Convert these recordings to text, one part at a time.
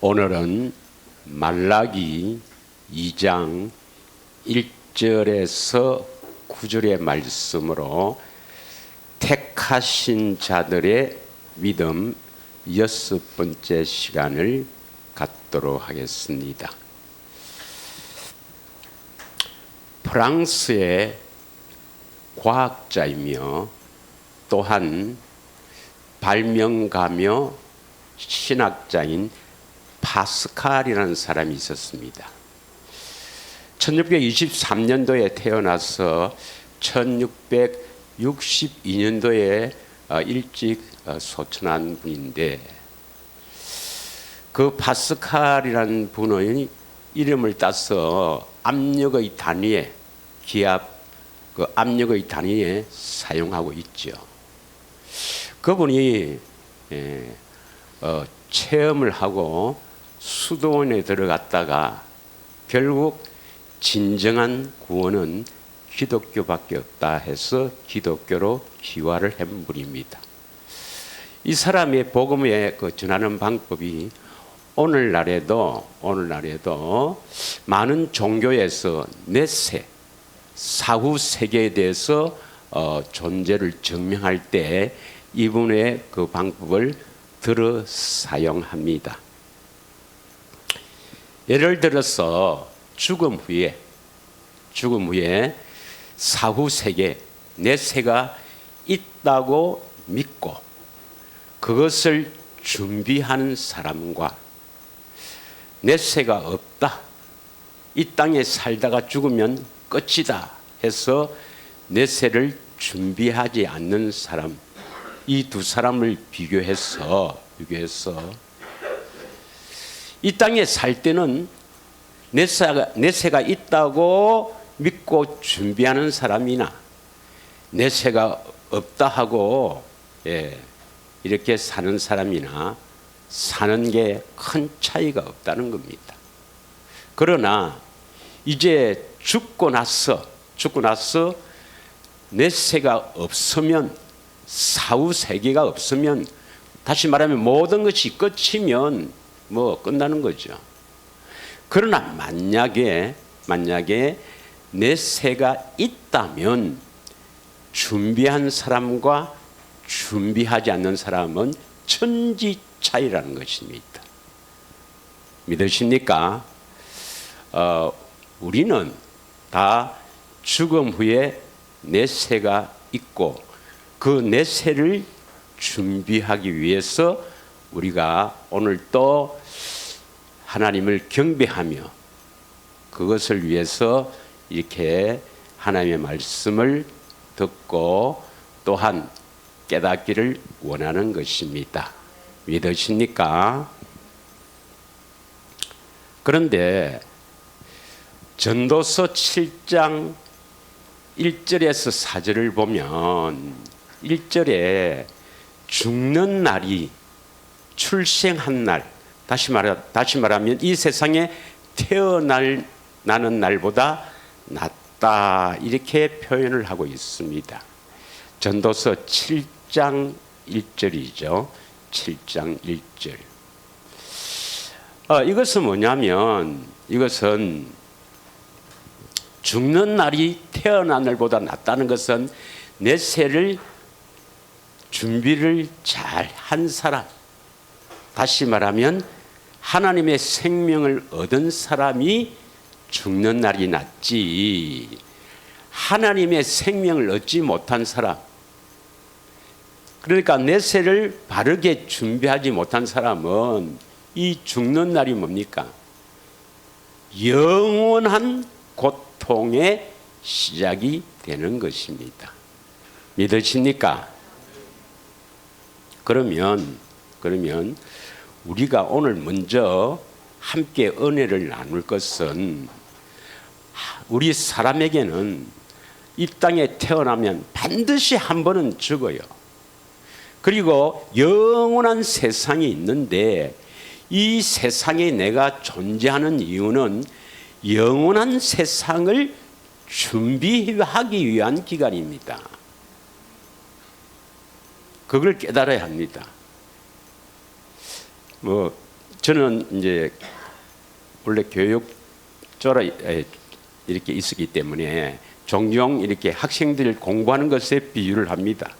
오늘은 말라기 2장 1절에서 9절의 말씀으로 택하신 자들의 믿음 6번째 시간을 갖도록 하겠습니다. 프랑스의 과학자이며 또한 발명가며 신학자인 파스칼이라는 사람이 있었습니다. 1623년도에 태어나서 1662년도에 일찍 소천한 분인데, 그 파스칼이라는 분의 이름을 따서 압력의 단위에, 기압 그 압력의 단위에 사용하고 있죠. 그분이 체험을 하고 수도원에 들어갔다가 결국 진정한 구원은 기독교밖에 없다 해서 기독교로 귀화를 한 분입니다. 이 사람의 복음에 전하는 방법이 오늘날에도 많은 종교에서 넷세, 사후 세계에 대해서 존재를 증명할 때 이분의 그 방법을 들어 사용합니다. 예를 들어서 죽음 후에 사후 세계, 넷세가 있다고 믿고 그것을 준비하는 사람과 넷세가 없다, 이 땅에 살다가 죽으면 끝이다 해서 넷세를 준비하지 않는 사람, 이 두 사람을 비교해서 이 땅에 살 때는 넷세가 있다고 믿고 준비하는 사람이나 넷세가 없다 하고 이렇게 사는 사람이나 사는 게 큰 차이가 없다는 겁니다. 그러나 이제 죽고 나서 넷세가 없으면, 사후 세계가 없으면, 다시 말하면 모든 것이 끝이면 끝나는 거죠. 그러나 만약에 넷세가 있다면 준비한 사람과 준비하지 않는 사람은 천지 차이라는 것입니다. 믿으십니까? 우리는 다 죽음 후에 넷세가 있고 그 넷세를 준비하기 위해서 우리가 오늘 또 하나님을 경배하며 그것을 위해서 이렇게 하나님의 말씀을 듣고 또한 깨닫기를 원하는 것입니다. 믿으십니까? 그런데 전도서 7장 1절에서 4절을 보면 1절에 죽는 날이 출생한 날, 다시 말하면 이 세상에 태어나는 날보다 낫다, 이렇게 표현을 하고 있습니다. 전도서 7장 1절이죠. 7장 1절. 이것은 뭐냐면, 이것은 죽는 날이 태어난 날보다 낫다는 것은 넷세를 준비를 잘 한 사람, 다시 말하면 하나님의 생명을 얻은 사람이 죽는 날이 낫지, 하나님의 생명을 얻지 못한 사람, 그러니까 넷세를 바르게 준비하지 못한 사람은 이 죽는 날이 뭡니까? 영원한 고통의 시작이 되는 것입니다. 믿으십니까? 그러면 우리가 오늘 먼저 함께 은혜를 나눌 것은, 우리 사람에게는 이 땅에 태어나면 반드시 한 번은 죽어요. 그리고 영원한 세상이 있는데 이 세상에 내가 존재하는 이유는 영원한 세상을 준비하기 위한 기간입니다. 그걸 깨달아야 합니다. 저는 이제 원래 교육조라 이렇게 있었기 때문에 종종 이렇게 학생들 공부하는 것에 비유를 합니다.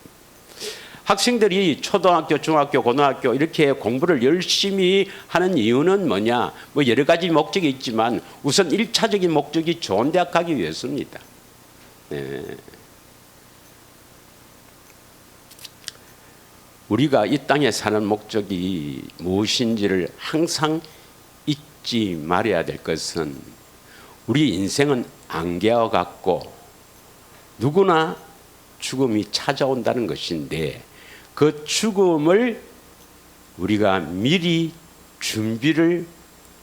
학생들이 초등학교, 중학교, 고등학교 이렇게 공부를 열심히 하는 이유는 뭐냐? 뭐 여러 가지 목적이 있지만 우선 1차적인 목적이 좋은 대학 가기 위해서입니다. 네. 우리가 이 땅에 사는 목적이 무엇인지를 항상 잊지 말아야 될 것은 우리 인생은 안개와 같고 누구나 죽음이 찾아온다는 것인데 그 죽음을 우리가 미리 준비를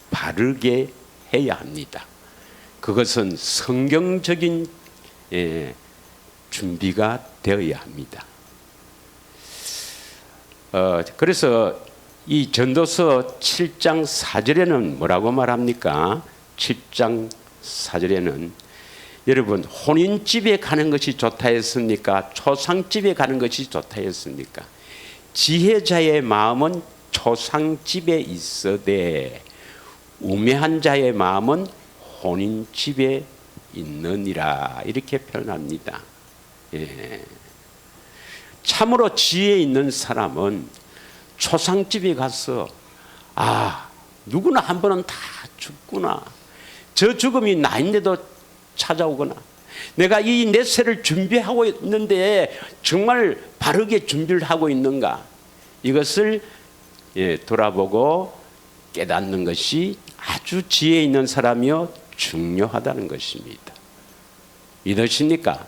바르게 해야 합니다. 그것은 성경적인 준비가 되어야 합니다. 그래서 이 전도서 7장 4절에는 뭐라고 말합니까? 7장 4절에는 여러분 혼인집에 가는 것이 좋다 했습니까? 초상집에 가는 것이 좋다 했습니까? 지혜자의 마음은 초상집에 있어되 우매한 자의 마음은 혼인집에 있느니라 이렇게 표현합니다. 예. 참으로 지혜 있는 사람은 초상집에 가서 누구나 한 번은 다 죽구나. 저 죽음이 나인데도 찾아오거나 내가 이 내세를 준비하고 있는데 정말 바르게 준비를 하고 있는가 이것을 돌아보고 깨닫는 것이 아주 지혜 있는 사람이요 중요하다는 것입니다. 믿으십니까?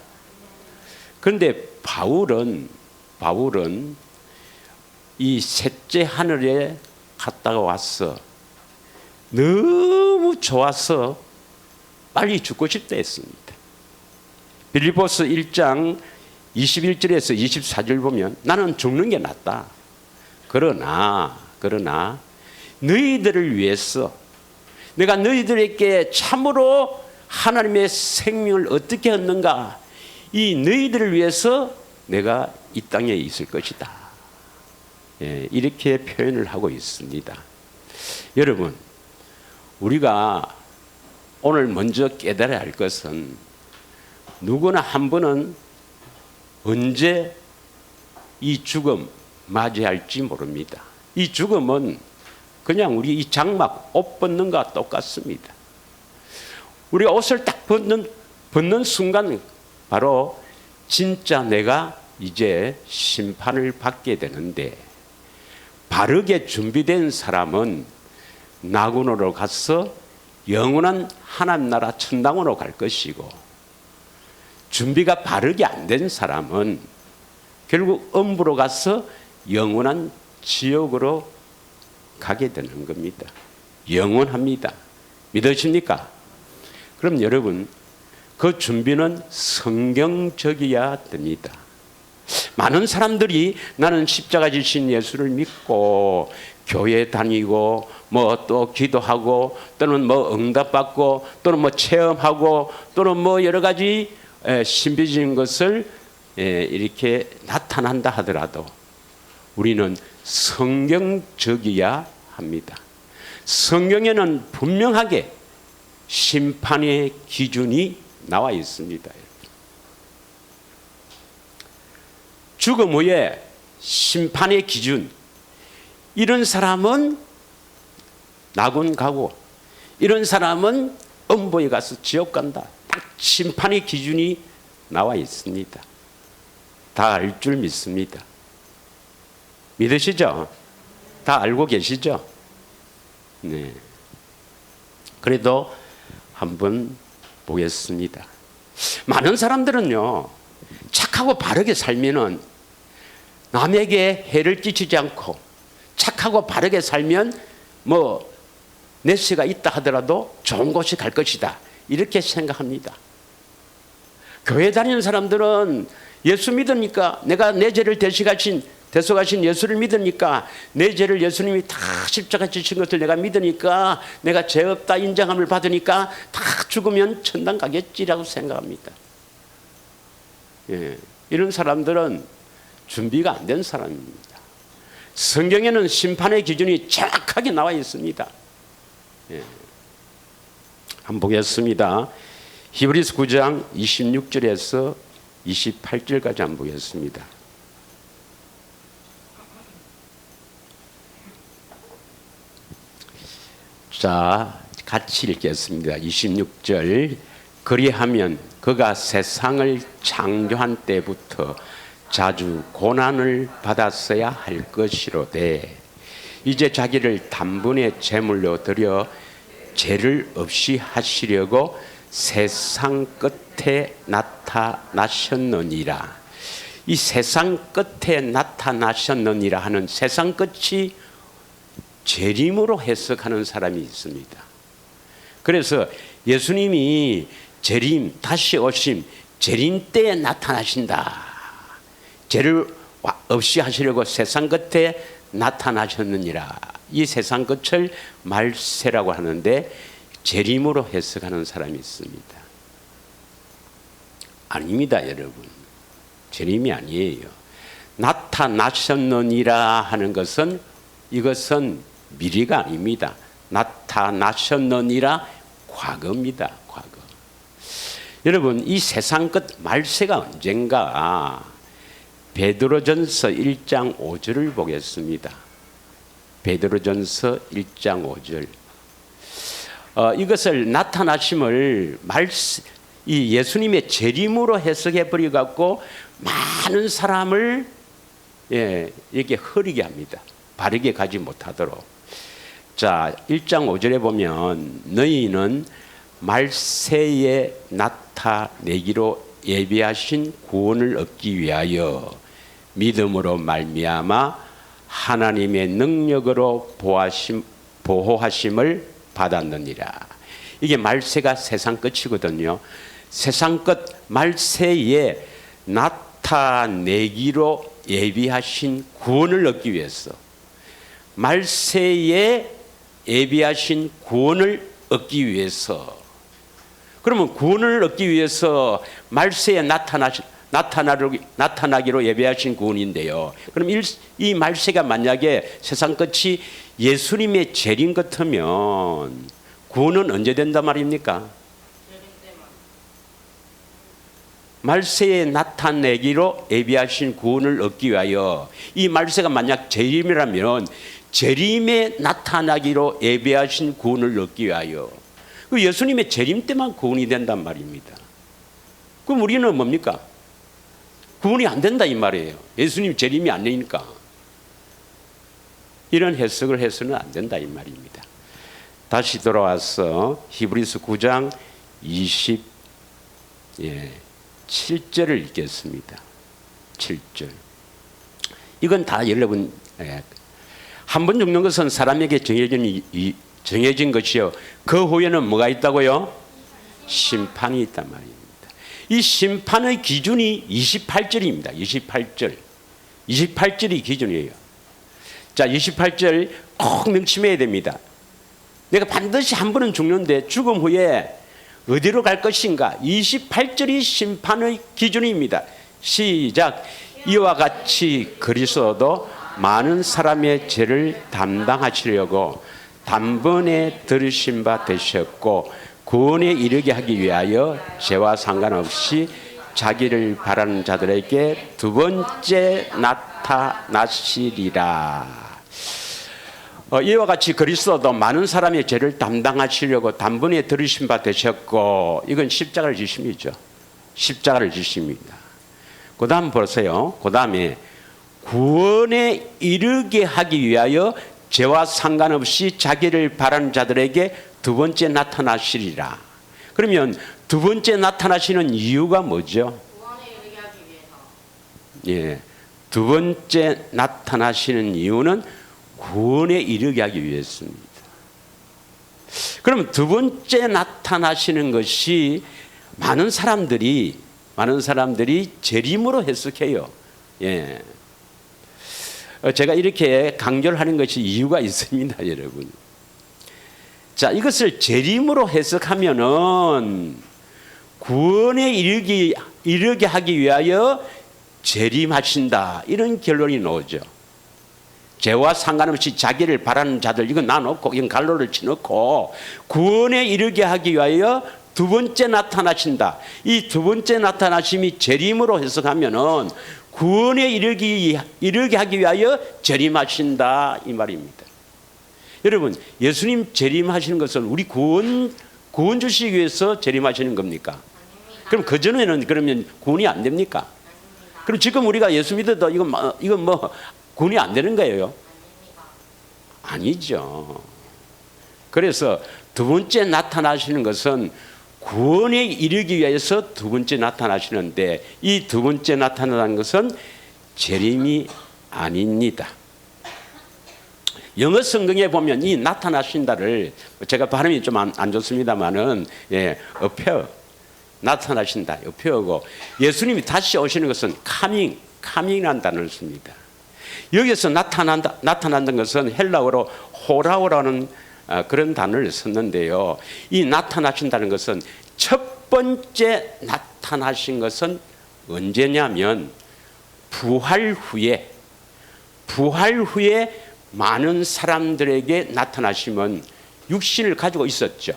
그런데 바울은 이 셋째 하늘에 갔다가 왔어. 너무 좋아서 빨리 죽고 싶다 했습니다. 빌립보서 1장 21절에서 24절 보면 나는 죽는 게 낫다. 그러나 너희들을 위해서 내가 너희들에게 참으로 하나님의 생명을 어떻게 얻는가 이 너희들을 위해서 내가 이 땅에 있을 것이다. 이렇게 표현을 하고 있습니다. 여러분 우리가 오늘 먼저 깨달아야 할 것은 누구나 한 번은 언제 이 죽음 맞이할지 모릅니다. 이 죽음은 그냥 우리 이 장막 옷 벗는 것과 똑같습니다. 우리가 옷을 딱 벗는 순간 바로 진짜 내가 이제 심판을 받게 되는데 바르게 준비된 사람은 낙원으로 가서 영원한 하나님 나라 천당으로 갈 것이고 준비가 바르게 안 된 사람은 결국 음부로 가서 영원한 지옥으로 가게 되는 겁니다. 영원합니다. 믿으십니까? 그럼 여러분 그 준비는 성경적이어야 됩니다. 많은 사람들이 나는 십자가 지신 예수를 믿고 교회 다니고 뭐 또 기도하고 또는 뭐 응답받고 또는 뭐 체험하고 또는 뭐 여러 가지 신비적인 것을 이렇게 나타난다 하더라도 우리는 성경적이어야 합니다. 성경에는 분명하게 심판의 기준이 나와 있습니다. 죽음 후에 심판의 기준 이런 사람은 낙원 가고 이런 사람은 음부에 가서 지옥 간다. 심판의 기준이 나와 있습니다. 다 알 줄 믿습니다. 믿으시죠? 다 알고 계시죠? 네. 그래도 한번 보겠습니다. 많은 사람들은요 착하고 바르게 살면은 남에게 해를 끼치지 않고 착하고 바르게 살면 뭐 내세가 있다 하더라도 좋은 곳에 갈 것이다 이렇게 생각합니다. 교회 다니는 사람들은 예수 믿으니까 내가 내 죄를 대속하신 예수를 믿으니까 내 죄를 예수님이 다 십자가 지신 것을 내가 믿으니까 내가 죄 없다 인정함을 받으니까 다 죽으면 천당 가겠지라고 생각합니다. 이런 사람들은 준비가 안 된 사람입니다. 성경에는 심판의 기준이 정확하게 나와 있습니다. 예. 한번 보겠습니다. 히브리서 9장 26절에서 28절까지 한번 보겠습니다. 자, 같이 읽겠습니다. 26절. 그리하면 그가 세상을 창조한 때부터 자주 고난을 받았어야 할 것이로되 이제 자기를 단번에 제물로 드려 죄를 없이 하시려고 세상 끝에 나타나셨느니라. 이 세상 끝에 나타나셨느니라 하는 세상 끝이 재림으로 해석하는 사람이 있습니다. 그래서 예수님이 재림, 다시 오심, 재림 때에 나타나신다. 죄를 없이 하시려고 세상 끝에 나타나셨느니라. 이 세상 끝을 말세라고 하는데 재림으로 해석하는 사람이 있습니다. 아닙니다, 여러분. 재림이 아니에요. 나타나셨느니라 하는 것은 이것은 미래가 아닙니다. 나타나셨느니라 과거입니다. 과거. 여러분, 이 세상 끝 말세가 언젠가 베드로전서 1장 5절을 보겠습니다. 베드로전서 1장 5절. 이것을 나타나심을 이 예수님의 재림으로 해석해 버려 갖고 많은 사람을 이렇게 흐리게 합니다. 바르게 가지 못하도록. 자, 1장 5절에 보면 너희는 말세에 나타내기로 예비하신 구원을 얻기 위하여 믿음으로 말미암아 하나님의 능력으로 보호하심을 받았느니라. 이게 말세가 세상 끝이거든요. 세상 끝 말세에 나타내기로 예비하신 구원을 얻기 위해서, 말세에 예비하신 구원을 얻기 위해서. 그러면 구원을 얻기 위해서 말세에 나타나기로 예배하신 구원인데요. 그럼 이 말세가 만약에 세상 끝이 예수님의 재림 같으면 구원은 언제 된단 말입니까? 말세에 나타내기로 예비하신 구원을 얻기 위하여. 이 말세가 만약 재림이라면 재림에 나타나기로 예비하신 구원을 얻기 위하여. 예수님의 재림 때만 구원이 된단 말입니다. 그럼 우리는 뭡니까? 구원이 안 된다 이 말이에요. 예수님 재림이 안 되니까. 이런 해석을 해서는 안 된다 이 말입니다. 다시 돌아와서 히브리서 9장 27절을 읽겠습니다. 7절. 이건 다 여러분 한 번 죽는 것은 사람에게 정해진 것이요. 그 후에는 뭐가 있다고요? 심판이 있단 말입니다. 이 심판의 기준이 28절입니다. 28절. 28절이 기준이에요. 자, 28절 꼭 명심해야 됩니다. 내가 반드시 한 번은 죽는데 죽음 후에 어디로 갈 것인가? 28절이 심판의 기준입니다. 시작. 이와 같이 그리스도도 많은 사람의 죄를 담당하시려고 단번에 들으신 바 되셨고 구원에 이르게 하기 위하여 죄와 상관없이 자기를 바라는 자들에게 두 번째 나타나시리라. 이와 같이 그리스도도 많은 사람의 죄를 담당하시려고 단번에 들으신 바 되셨고, 이건 십자가를 지심이죠. 십자가를 지십니다. 그 다음 보세요. 그 다음에 구원에 이르게 하기 위하여 죄와 상관없이 자기를 바라는 자들에게 두 번째 나타나시리라. 그러면 두 번째 나타나시는 이유가 뭐죠? 구원에 이르게 하기 위해서. 두 번째 나타나시는 이유는 구원에 이르게 하기 위해서입니다. 그럼 두 번째 나타나시는 것이 많은 사람들이 재림으로 해석해요. 제가 이렇게 강조를 하는 것이 이유가 있습니다, 여러분. 자, 이것을 재림으로 해석하면은 구원에 이르게 하기 위하여 재림하신다, 이런 결론이 나오죠. 죄와 상관없이 자기를 바라는 자들 이건 놔놓고 이건 갈로를 치놓고 구원에 이르게 하기 위하여 두 번째 나타나신다. 이 두 번째 나타나심이 재림으로 해석하면은 구원에 이르게 하기 위하여 재림하신다 이 말입니다. 여러분, 예수님 재림하시는 것은 우리 구원 주시기 위해서 재림하시는 겁니까? 그럼 그 전에는 그러면 구원이 안 됩니까? 그럼 지금 우리가 예수 믿어도 이건 뭐 구원이 안 되는 거예요? 아니죠. 그래서 두 번째 나타나시는 것은 구원에 이르기 위해서 두 번째 나타나시는데 이 두 번째 나타나는 것은 재림이 아닙니다. 영어 성경에 보면 이 나타나신다를 제가 발음이 좀 안 좋습니다만은 appear 나타나신다 appear고 예수님이 다시 오시는 것은 coming이라는 단어를 씁니다. 여기서 나타난다는 것은 헬라어로 호라오라는 그런 단어를 썼는데요. 이 나타나신다는 것은 첫 번째 나타나신 것은 언제냐면 부활 후에 많은 사람들에게 나타나심은 육신을 가지고 있었죠.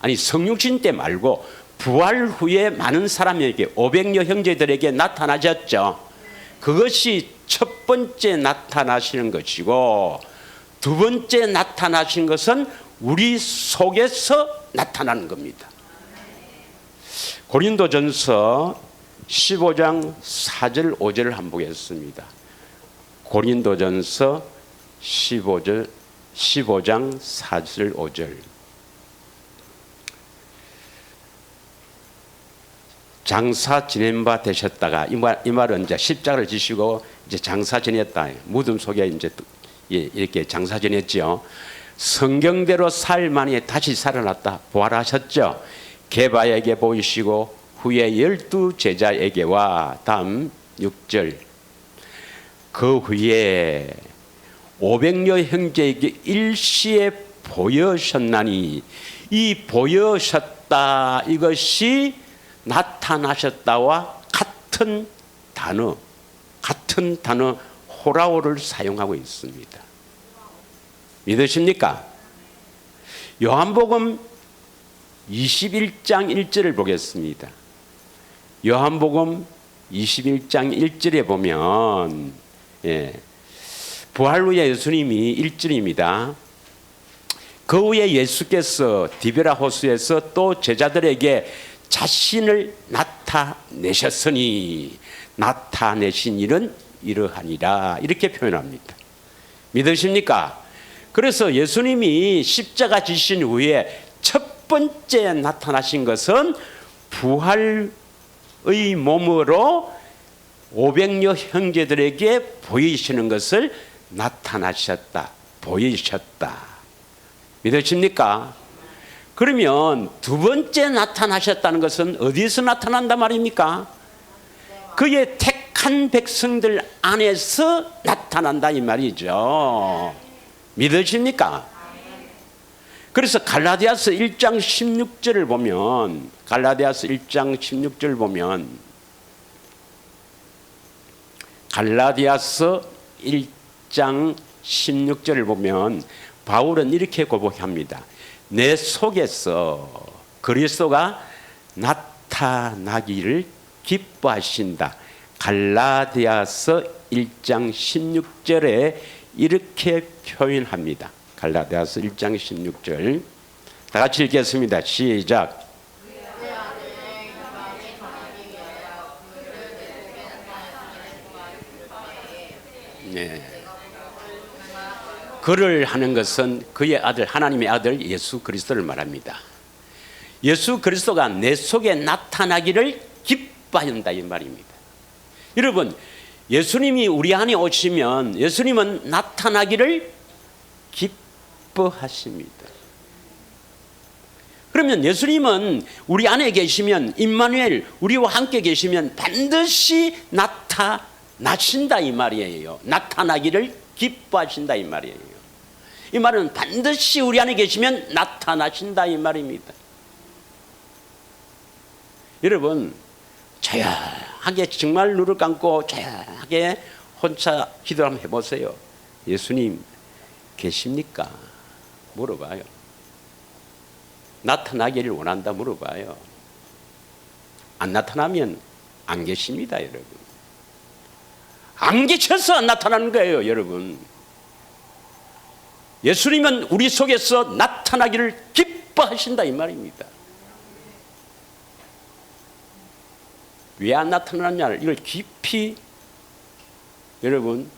아니 성육신 때 말고 부활 후에 많은 사람에게 500여 형제들에게 나타나셨죠. 그것이 첫 번째 나타나시는 것이고 두 번째 나타나신 것은 우리 속에서 나타나는 겁니다. 고린도전서 15장 4절 5절을 한번 보겠습니다. 고린도전서 15장 4절 5절. 장사 지낸 바 되셨다가 이 말은 이제 십자가를 지시고 이제 장사 지냈다. 무덤 속에 이제 이렇게 장사 지냈죠. 성경대로 사흘 만에 다시 살아났다. 부활하셨죠. 게바에게 보이시고 후에 12 제자에게와 다음 6절. 그 후에 500여 형제에게 일시에 보여셨나니 이 보여셨다 이것이 나타나셨다와 같은 단어 호라오를 사용하고 있습니다. 믿으십니까? 요한복음 21장 1절을 보겠습니다. 요한복음 21장 1절에 보면 부활 후에 예수님이 1절입니다. 그 후에 예수께서 디베라 호수에서 또 제자들에게 자신을 나타내셨으니 나타내신 일은 이러하니라 이렇게 표현합니다. 믿으십니까? 그래서 예수님이 십자가 지신 후에 첫 번째 나타나신 것은 부활의 몸으로 500여 형제들에게 보이시는 것을 나타나셨다. 보이셨다. 믿으십니까? 그러면 두 번째 나타나셨다는 것은 어디서 나타난단 말입니까? 그의 택한 백성들 안에서 나타난다 이 말이죠. 믿으십니까? 그래서 갈라디아서 1장 16절을 보면 갈라디아서 1장 16절 보면 갈라디아서 1장 16절을 보면 바울은 이렇게 고백합니다. 내 속에서 그리스도가 나타나기를 기뻐하신다. 갈라디아서 1장 16절에 이렇게 표현합니다. 갈라디아서 1장 16절 다 같이 읽겠습니다. 시작. 네. 그를 하는 것은 그의 아들 하나님의 아들 예수 그리스도를 말합니다. 예수 그리스도가 내 속에 나타나기를 기뻐한다 이 말입니다. 여러분 예수님이 우리 안에 오시면 예수님은 나타나기를 기뻐하십니다. 그러면 예수님은 우리 안에 계시면 임마누엘 우리와 함께 계시면 반드시 나타나신다 이 말이에요. 나타나기를 기뻐하신다 이 말이에요. 이 말은 반드시 우리 안에 계시면 나타나신다 이 말입니다. 여러분 조용하게 정말 눈을 감고 조용하게 혼자 기도 한번 해보세요. 예수님 계십니까? 물어봐요. 나타나기를 원한다 물어봐요. 안 나타나면 안 계십니다, 여러분. 안 계셔서 안 나타나는 거예요, 여러분. 예수님은 우리 속에서 나타나기를 기뻐하신다 이 말입니다. 왜 안 나타나느냐, 이걸 깊이 여러분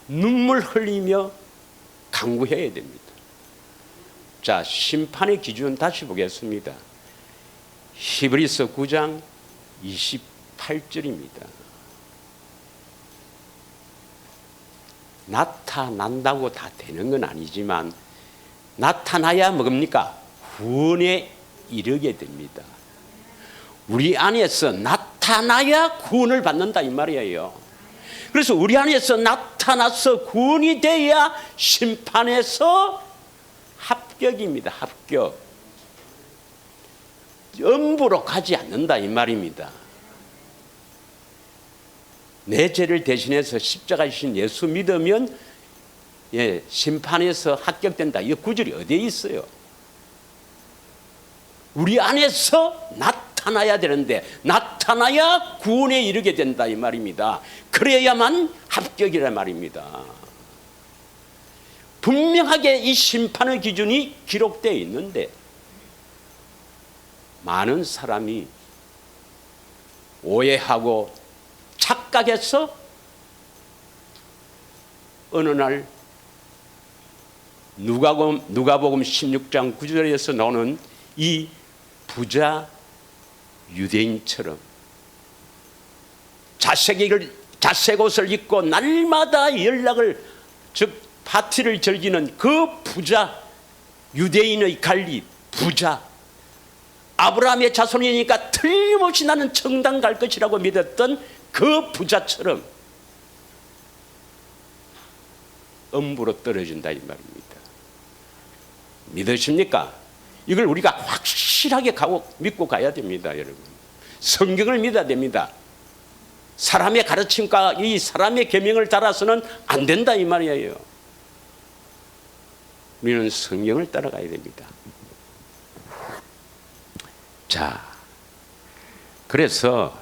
눈물 흘리며 간구해야 됩니다. 자, 심판의 기준 다시 보겠습니다. 히브리서 9장 28절입니다. 나타난다고 다 되는 건 아니지만 나타나야 뭡니까? 구원에 이르게 됩니다. 우리 안에서 나타나야 구원을 받는다 이 말이에요. 그래서 우리 안에서 나타나서 구원이 돼야 심판에서 합격입니다. 합격. 엄부로 가지 않는다 이 말입니다. 내 죄를 대신해서 십자가에 지신 예수 믿으면 심판에서 합격된다. 이 구절이 어디에 있어요? 우리 안에서 나타나야 되는데 나타나야 구원에 이르게 된다 이 말입니다. 그래야만 합격이란 말입니다. 분명하게 이 심판의 기준이 기록되어 있는데 많은 사람이 오해하고 착각해서 어느 날 누가복음 16장 9절에서 나오는 이 부자 유대인처럼 자색 옷을 입고 날마다 연락을 즉 파티를 즐기는 그 부자 유대인의 관리 부자 아브라함의 자손이니까 틀림없이 나는 정당 갈 것이라고 믿었던 그 부자처럼 엄부로 떨어진다 이 말입니다. 믿으십니까? 이걸 우리가 확실하게 믿고 가야 됩니다, 여러분. 성경을 믿어야 됩니다. 사람의 가르침과 이 사람의 계명을 따라서는 안 된다 이 말이에요. 우리는 성경을 따라가야 됩니다. 자, 그래서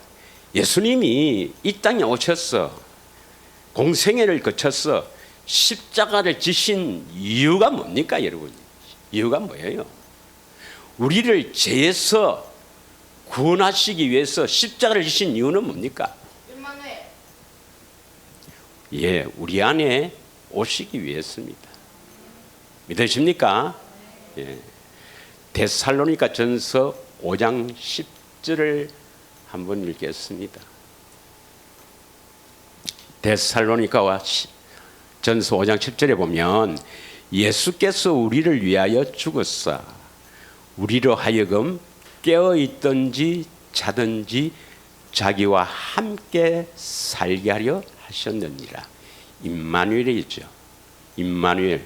예수님이 이 땅에 오셔서 공생애를 거쳐서 십자가를 지신 이유가 뭡니까, 여러분? 이유가 뭐예요? 우리를 죄에서 구원하시기 위해서 십자가를 지신 이유는 뭡니까? 예, 우리 안에 오시기 위해서입니다. 믿으십니까? 예. 데살로니가 전서 5장 10절을 한번 읽겠습니다. 데살로니가와 전서 5장 10절에 보면 예수께서 우리를 위하여 죽었사 우리로 하여금 깨어있든지 자든지 자기와 함께 살게 하려 하셨느니라. 임마누엘이죠. 임마누엘.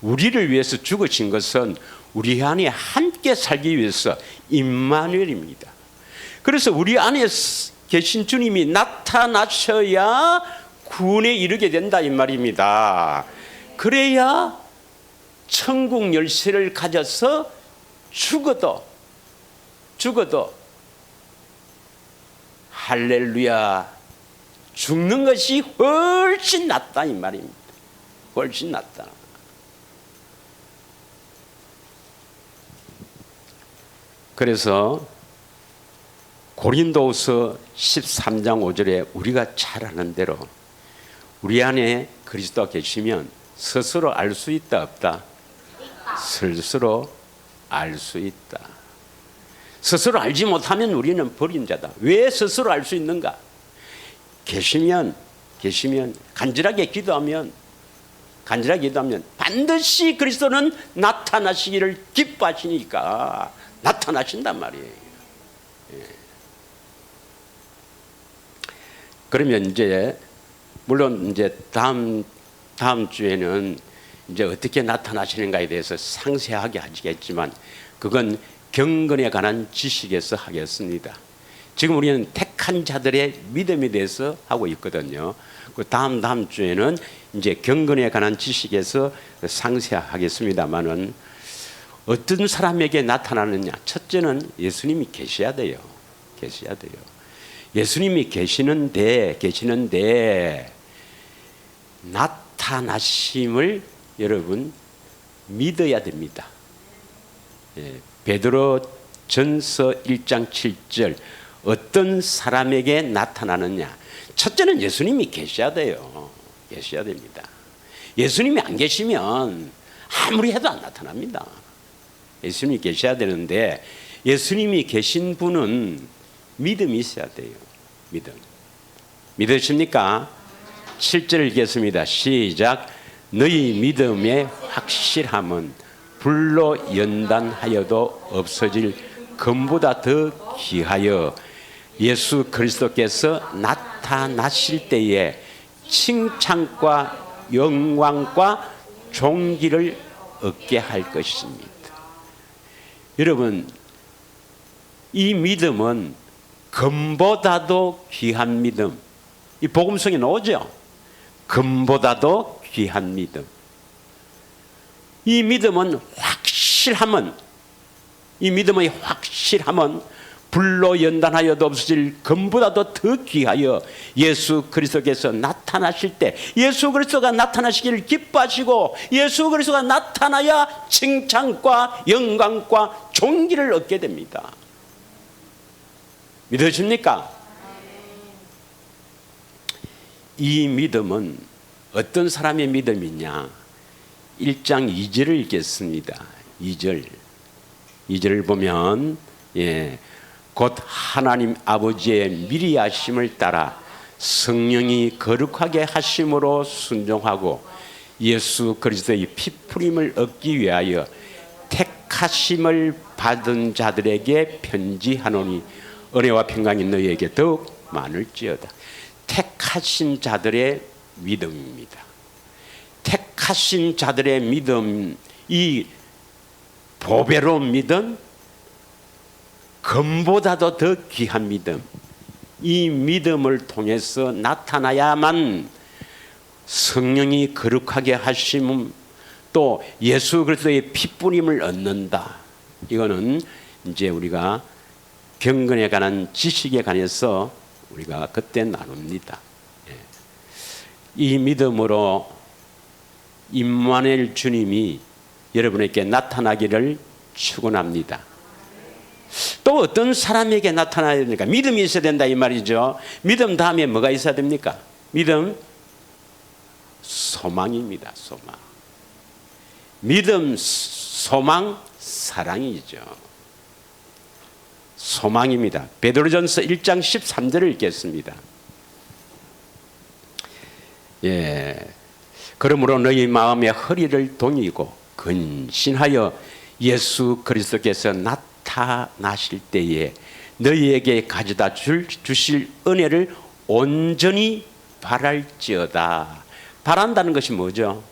우리를 위해서 죽으신 것은 우리 안에 함께 살기 위해서 임마누엘입니다. 그래서 우리 안에 계신 주님이 나타나셔야 구원에 이르게 된다 이 말입니다. 그래야 천국 열쇠를 가져서 죽어도 할렐루야 죽는 것이 훨씬 낫다 이 말입니다. 훨씬 낫다. 그래서 고린도후서 13장 5절에 우리가 잘 아는 대로 우리 안에 그리스도가 계시면 스스로 알 수 있다 없다? 스스로 알 수 있다. 스스로 알지 못하면 우리는 버린 자다. 왜 스스로 알 수 있는가? 계시면 간절하게 기도하면 반드시 그리스도는 나타나시기를 기뻐하시니까 나타나신단 말이에요. 예. 그러면 이제 물론 이제 다음 주에는 이제 어떻게 나타나시는가에 대해서 상세하게 하시겠지만 그건 경건에 관한 지식에서 하겠습니다. 지금 우리는 택한 자들의 믿음에 대해서 하고 있거든요. 그 다음 주에는 이제 경건에 관한 지식에서 상세하겠습니다만은 어떤 사람에게 나타나느냐. 첫째는 예수님이 계셔야 돼요. 계셔야 돼요. 예수님이 계시는데 나타나심을 여러분 믿어야 됩니다. 베드로 전서 1장 7절 어떤 사람에게 나타나느냐. 첫째는 예수님이 계셔야 돼요. 계셔야 됩니다. 예수님이 안 계시면 아무리 해도 안 나타납니다. 예수님이 계셔야 되는데 예수님이 계신 분은 믿음이 있어야 돼요. 믿음. 믿으십니까? 7절 읽겠습니다. 시작. 너희 믿음의 확실함은 불로 연단하여도 없어질 금보다 더 귀하여 예수 그리스도께서 나타나실 때에 칭찬과 영광과 존귀를 얻게 할 것입니다. 여러분, 이 믿음은 금보다도 귀한 믿음. 이 복음성에 나오죠. 금보다도 귀한 믿음. 이 믿음은 확실함은 불로 연단하여도 없어질 금보다도 더 귀하여 예수 그리스도께서 나타나실 때 예수 그리스도가 나타나시기를 기뻐하시고 예수 그리스도가 나타나야 칭찬과 영광과 존귀를 얻게 됩니다. 믿으십니까? 이 믿음은 어떤 사람의 믿음이냐? 1장 2절을 읽겠습니다. 2절을 보면 곧 하나님 아버지의 미리 하심을 따라 성령이 거룩하게 하심으로 순종하고 예수 그리스도의 피풀임을 얻기 위하여 택하심을 받은 자들에게 편지하노니 은혜와 평강이 너희에게 더욱 많을지어다. 택하신 자들의 믿음입니다. 택하신 자들의 믿음, 이 보배로운 믿음, 금보다도 더 귀한 믿음, 이 믿음을 통해서 나타나야만 성령이 거룩하게 하심, 또 예수 그리스도의 피뿌림을 얻는다. 이거는 이제 우리가 경건에 관한 지식에 관해서 우리가 그때 나눕니다. 이 믿음으로 임마누엘 주님이 여러분에게 나타나기를 축원합니다. 또 어떤 사람에게 나타나야 됩니까? 믿음이 있어야 된다 이 말이죠. 믿음 다음에 뭐가 있어야 됩니까? 믿음, 소망입니다. 소망. 믿음, 소망, 사랑이죠. 소망입니다. 베드로전서 1장 13절을 읽겠습니다. 그러므로 너희 마음의 허리를 동이고 근신하여 예수 그리스도께서 나타나실 때에 너희에게 가져다 주실 은혜를 온전히 바랄지어다. 바란다는 것이 뭐죠?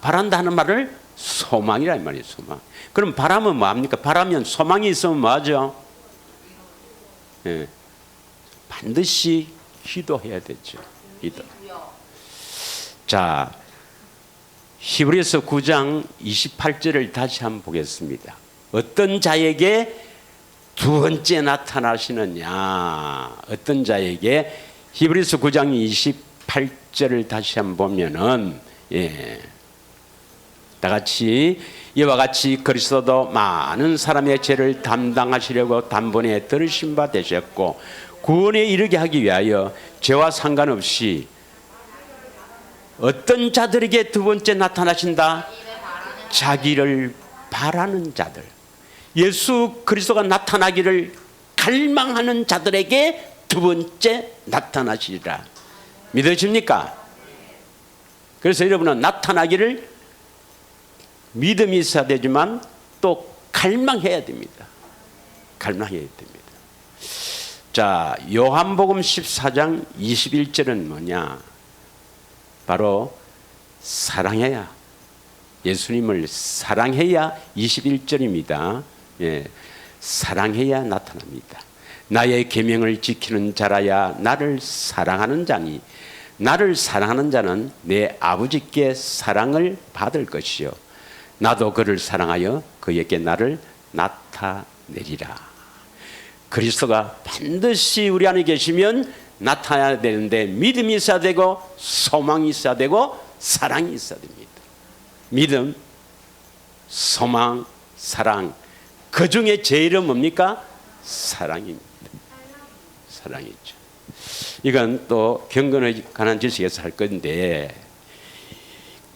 바란다는 말을 소망이라 이 말이에요. 소망. 그럼 바라면 뭐합니까? 바라면 소망이 있으면 뭐하죠? 반드시 기도해야 되죠. 기도. 자, 히브리서 9장 28절을 다시 한번 보겠습니다. 어떤 자에게 두 번째 나타나시느냐? 어떤 자에게 히브리서 9장 28절을 다시 한번 보면은 다 같이 이와 같이 그리스도도 많은 사람의 죄를 담당하시려고 단번에 들으신 바 되셨고 구원에 이르게 하기 위하여 죄와 상관없이 어떤 자들에게 두 번째 나타나신다? 자기를 바라는 자들, 예수 그리스도가 나타나기를 갈망하는 자들에게 두 번째 나타나시리라. 믿으십니까? 그래서 여러분은 나타나기를 믿음이 있어야 되지만 또 갈망해야 됩니다. 갈망해야 됩니다. 자, 요한복음 14장 21절은 뭐냐? 바로 사랑해야, 예수님을 사랑해야 21절입니다. 사랑해야 나타납니다. 나의 계명을 지키는 자라야 나를 사랑하는 자니 나를 사랑하는 자는 내 아버지께 사랑을 받을 것이요 나도 그를 사랑하여 그에게 나를 나타내리라. 그리스도가 반드시 우리 안에 계시면 나타나야 되는데 믿음이 있어야 되고 소망이 있어야 되고 사랑이 있어야 됩니다. 믿음, 소망, 사랑, 그 중에 제일은 뭡니까? 사랑입니다. 사랑이죠. 이건 또 경건에 관한 지식에서 할 건데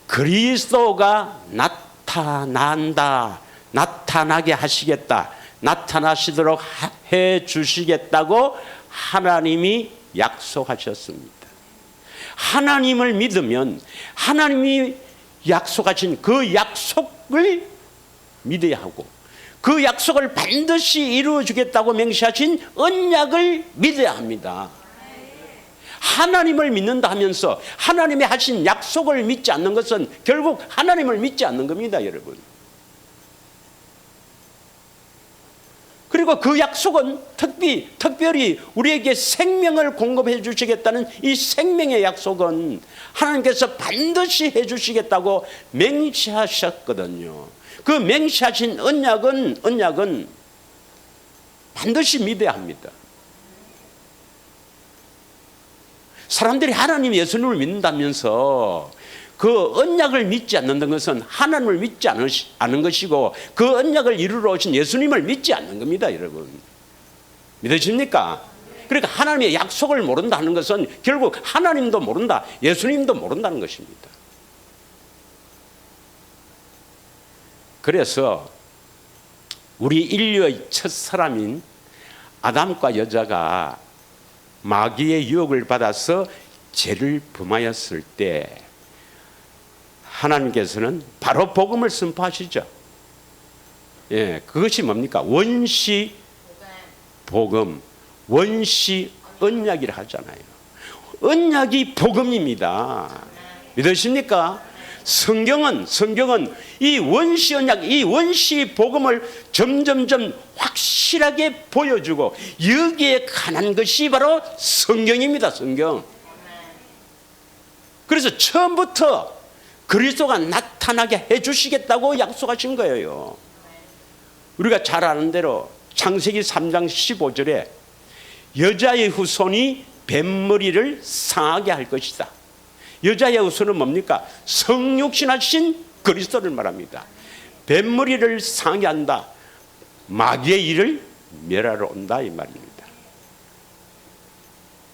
그리스도가 나타난다, 나타나게 하시겠다, 나타나시도록 해 주시겠다고 하나님이 약속하셨습니다. 하나님을 믿으면 하나님이 약속하신 그 약속을 믿어야 하고 그 약속을 반드시 이루어 주겠다고 맹세하신 언약을 믿어야 합니다. 하나님을 믿는다 하면서 하나님이 하신 약속을 믿지 않는 것은 결국 하나님을 믿지 않는 겁니다, 여러분. 그리고 그 약속은 특별히 우리에게 생명을 공급해 주시겠다는 이 생명의 약속은 하나님께서 반드시 해 주시겠다고 맹세하셨거든요. 그 맹세하신 언약은 반드시 믿어야 합니다. 사람들이 하나님 예수님을 믿는다면서 그 언약을 믿지 않는다는 것은 하나님을 믿지 않은 것이고 그 언약을 이루러 오신 예수님을 믿지 않는 겁니다, 여러분. 믿으십니까? 그러니까 하나님의 약속을 모른다 하는 것은 결국 하나님도 모른다, 예수님도 모른다는 것입니다. 그래서 우리 인류의 첫 사람인 아담과 여자가 마귀의 유혹을 받아서 죄를 범하였을 때 하나님께서는 바로 복음을 선포하시죠. 예, 그것이 뭡니까? 원시 복음, 원시 언약이라 하잖아요. 언약이 복음입니다. 믿으십니까? 성경은 이 원시 언약, 이 원시 복음을 점점점 확실하게 보여주고 여기에 관한 것이 바로 성경입니다. 성경. 그래서 처음부터 그리스도가 나타나게 해주시겠다고 약속하신 거예요. 우리가 잘 아는 대로 창세기 3장 15절에 여자의 후손이 뱀머리를 상하게 할 것이다. 여자의 후손은 뭡니까? 성육신하신 그리스도를 말합니다. 뱀머리를 상하게 한다. 마귀의 일을 멸하러 온다 이 말입니다.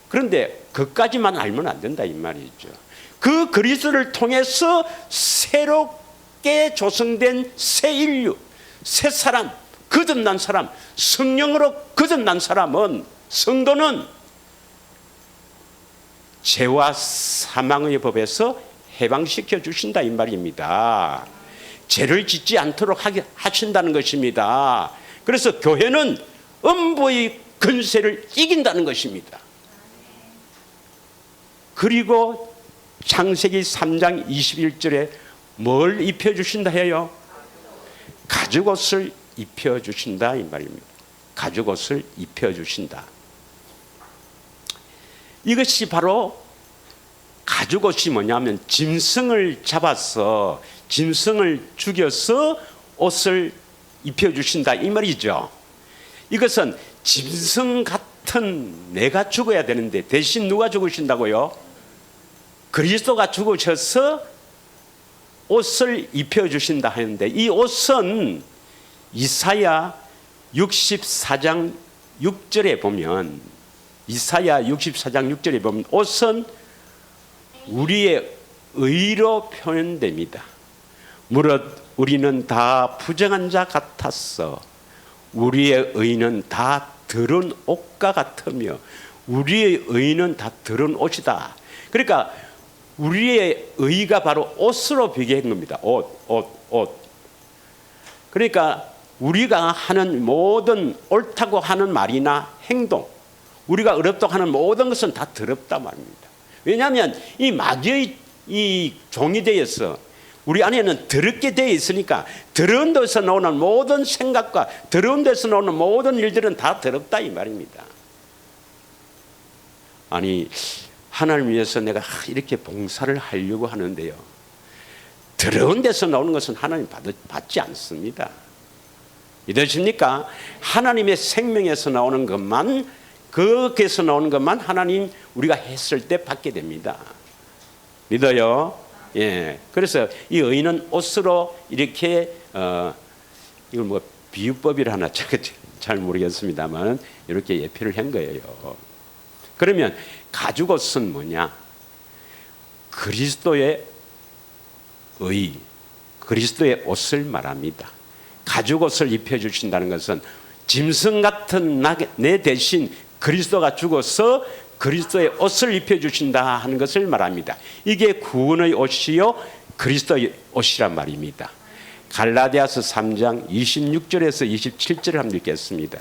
그런데 그까지만 알면 안 된다 이 말이죠. 그 그리스도를 통해서 새롭게 조성된 새 인류, 새 사람, 거듭난 사람, 성령으로 거듭난 사람은, 성도는 죄와 사망의 법에서 해방시켜 주신다 이 말입니다. 죄를 짓지 않도록 하신다는 것입니다. 그래서 교회는 음부의 권세를 이긴다는 것입니다. 그리고 창세기 3장 21절에 뭘 입혀주신다 해요? 가죽옷을 입혀주신다 이 말입니다. 가죽옷을 입혀주신다. 이것이 바로 가죽옷이 뭐냐면 짐승을 잡아서 짐승을 죽여서 옷을 입혀주신다 이 말이죠. 이것은 짐승 같은 내가 죽어야 되는데 대신 누가 죽으신다고요? 그리스도가 죽으셔서 옷을 입혀주신다 하는데 이 옷은 이사야 64장 6절에 보면 이사야 64장 6절에 보면 옷은 우리의 의로 표현됩니다. 무릇 우리는 다 부정한 자 같았어. 우리의 의는 다 더러운 옷과 같으며 우리의 의는 다 더러운 옷이다. 그러니까 우리의 의가 바로 옷으로 비교한 겁니다. 옷. 그러니까 우리가 하는 모든 옳다고 하는 말이나 행동, 우리가 어렵다고 하는 모든 것은 다 더럽다 말입니다. 왜냐하면 이 마귀의 이 종이 되어서 우리 안에는 더럽게 되어 있으니까 더러운 데서 나오는 모든 생각과 더러운 데서 나오는 모든 일들은 다 더럽다 이 말입니다. 아니 하나님 위해서 내가 이렇게 봉사를 하려고 하는데요, 더러운 데서 나오는 것은 하나님 받지 않습니다. 믿으십니까? 하나님의 생명에서 나오는 것만, 거기에서 나오는 것만 하나님 우리가 했을 때 받게 됩니다. 믿어요? 예. 그래서 이 의인은 옷으로 이렇게 이걸 뭐 비유법이라 하나 잘 모르겠습니다만 이렇게 예표를 한 거예요. 그러면 가죽옷은 뭐냐? 그리스도의 의, 그리스도의 옷을 말합니다. 가죽옷을 입혀주신다는 것은 짐승 같은 내 대신 그리스도가 죽어서 그리스도의 옷을 입혀주신다 하는 것을 말합니다. 이게 구원의 옷이요 그리스도의 옷이란 말입니다. 갈라디아서 3장 26절에서 27절을 한번 읽겠습니다.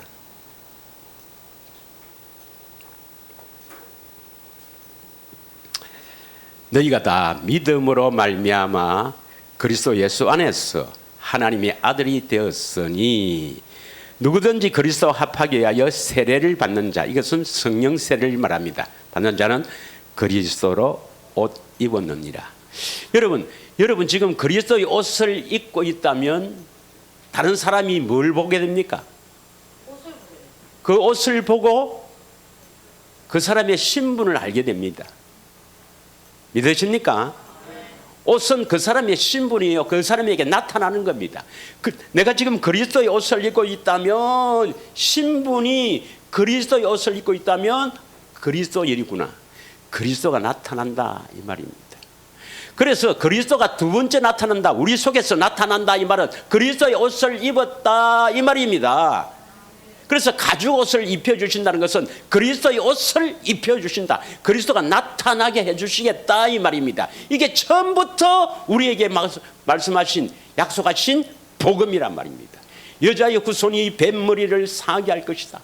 너희가 다 믿음으로 말미암아 그리스도 예수 안에서 하나님의 아들이 되었으니 누구든지 그리스도와 합하게 하여 세례를 받는 자, 이것은 성령 세례를 말합니다. 받는 자는 그리스도로 옷 입었느니라. 여러분 지금 그리스도의 옷을 입고 있다면 다른 사람이 뭘 보게 됩니까? 그 옷을 보고 그 사람의 신분을 알게 됩니다. 믿으십니까? 옷은 그 사람의 신분이에요. 그 사람에게 나타나는 겁니다. 내가 지금 그리스도의 옷을 입고 있다면, 신분이 그리스도의 옷을 입고 있다면 그리스도인이구나, 그리스도가 나타난다 이 말입니다. 그래서 그리스도가 두 번째 나타난다, 우리 속에서 나타난다 이 말은 그리스도의 옷을 입었다 이 말입니다. 그래서 가죽옷을 입혀주신다는 것은 그리스도의 옷을 입혀주신다, 그리스도가 나타나게 해주시겠다 이 말입니다. 이게 처음부터 우리에게 말씀하신, 약속하신 복음이란 말입니다. 여자의 후손이 뱀머리를 상하게 할 것이다,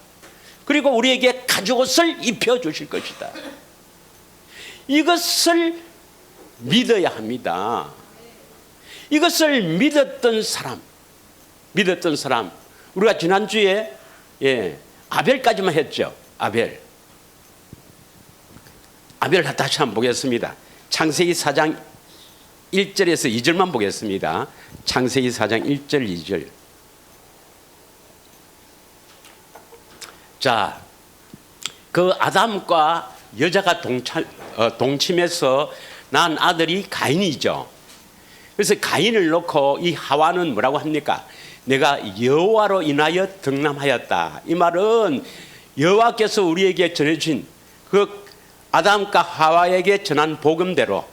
그리고 우리에게 가죽옷을 입혀주실 것이다. 이것을 믿어야 합니다. 이것을 믿었던 사람, 우리가 지난주에 아벨까지만 했죠. 아벨 다시 한번 보겠습니다. 창세기 4장 1절에서 2절만 보겠습니다. 창세기 4장 1절 2절. 자, 그 아담과 여자가 동침해서 난 아들이 가인이죠. 그래서 가인을 놓고 이 하와는 뭐라고 합니까? 내가 여호와로 인하여 득남하였다. 이 말은 여호와께서 우리에게 전해주신 그 아담과 하와에게 전한 복음대로,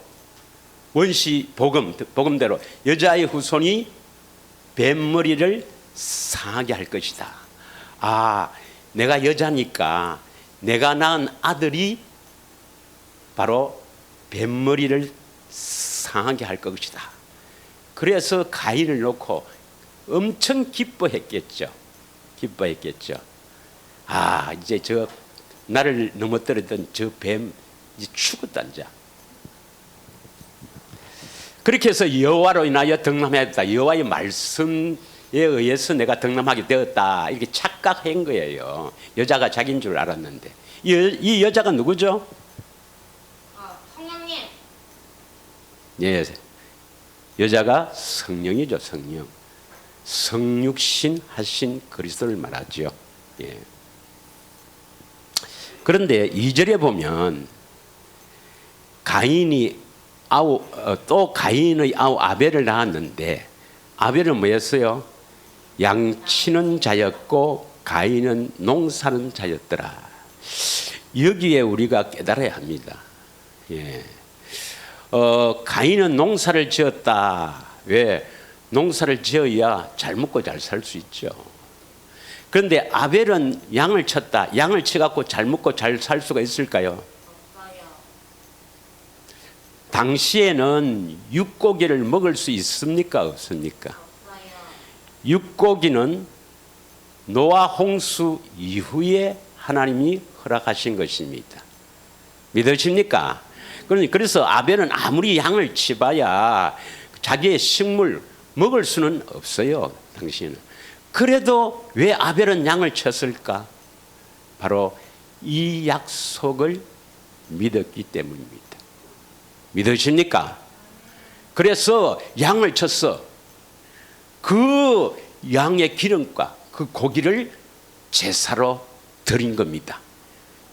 원시 복음대로 여자의 후손이 뱀머리를 상하게 할 것이다. 아, 내가 여자니까 내가 낳은 아들이 바로 뱀머리를 상하게 할 것이다. 그래서 가인을 놓고 엄청 기뻐했겠죠. 아, 이제 저 나를 넘어뜨렸던 저 뱀 이제 죽었다 이제. 그렇게 해서 여호와로 인하여 득남하였다. 여호와의 말씀에 의해서 내가 득남하게 되었다. 이렇게 착각한 거예요. 여자가 자기인 줄 알았는데 이 여자가 누구죠? 성령님. 예, 여자가 성령이죠. 성령. 성육신 하신 그리스도를 말하죠. 예. 그런데 2절에 보면 가인의 아우 아벨을 낳았는데, 아벨은 뭐였어요? 양치는 자였고 가인은 농사는 자였더라. 여기에 우리가 깨달아야 합니다. 예. 가인은 농사를 지었다. 왜? 농사를 지어야 잘 먹고 잘 살 수 있죠. 그런데 아벨은 양을 쳤다. 양을 쳐갖고 잘 먹고 잘 살 수가 있을까요? 없어요. 당시에는 육고기를 먹을 수 있습니까? 없습니까? 없어요. 육고기는 노아 홍수 이후에 하나님이 허락하신 것입니다. 믿으십니까? 그래서 아벨은 아무리 양을 치봐야 자기의 식물 먹을 수는 없어요. 당신은. 그래도 왜 아벨은 양을 쳤을까? 바로 이 약속을 믿었기 때문입니다. 믿으십니까? 그래서 양을 쳤어. 그 양의 기름과 그 고기를 제사로 드린 겁니다.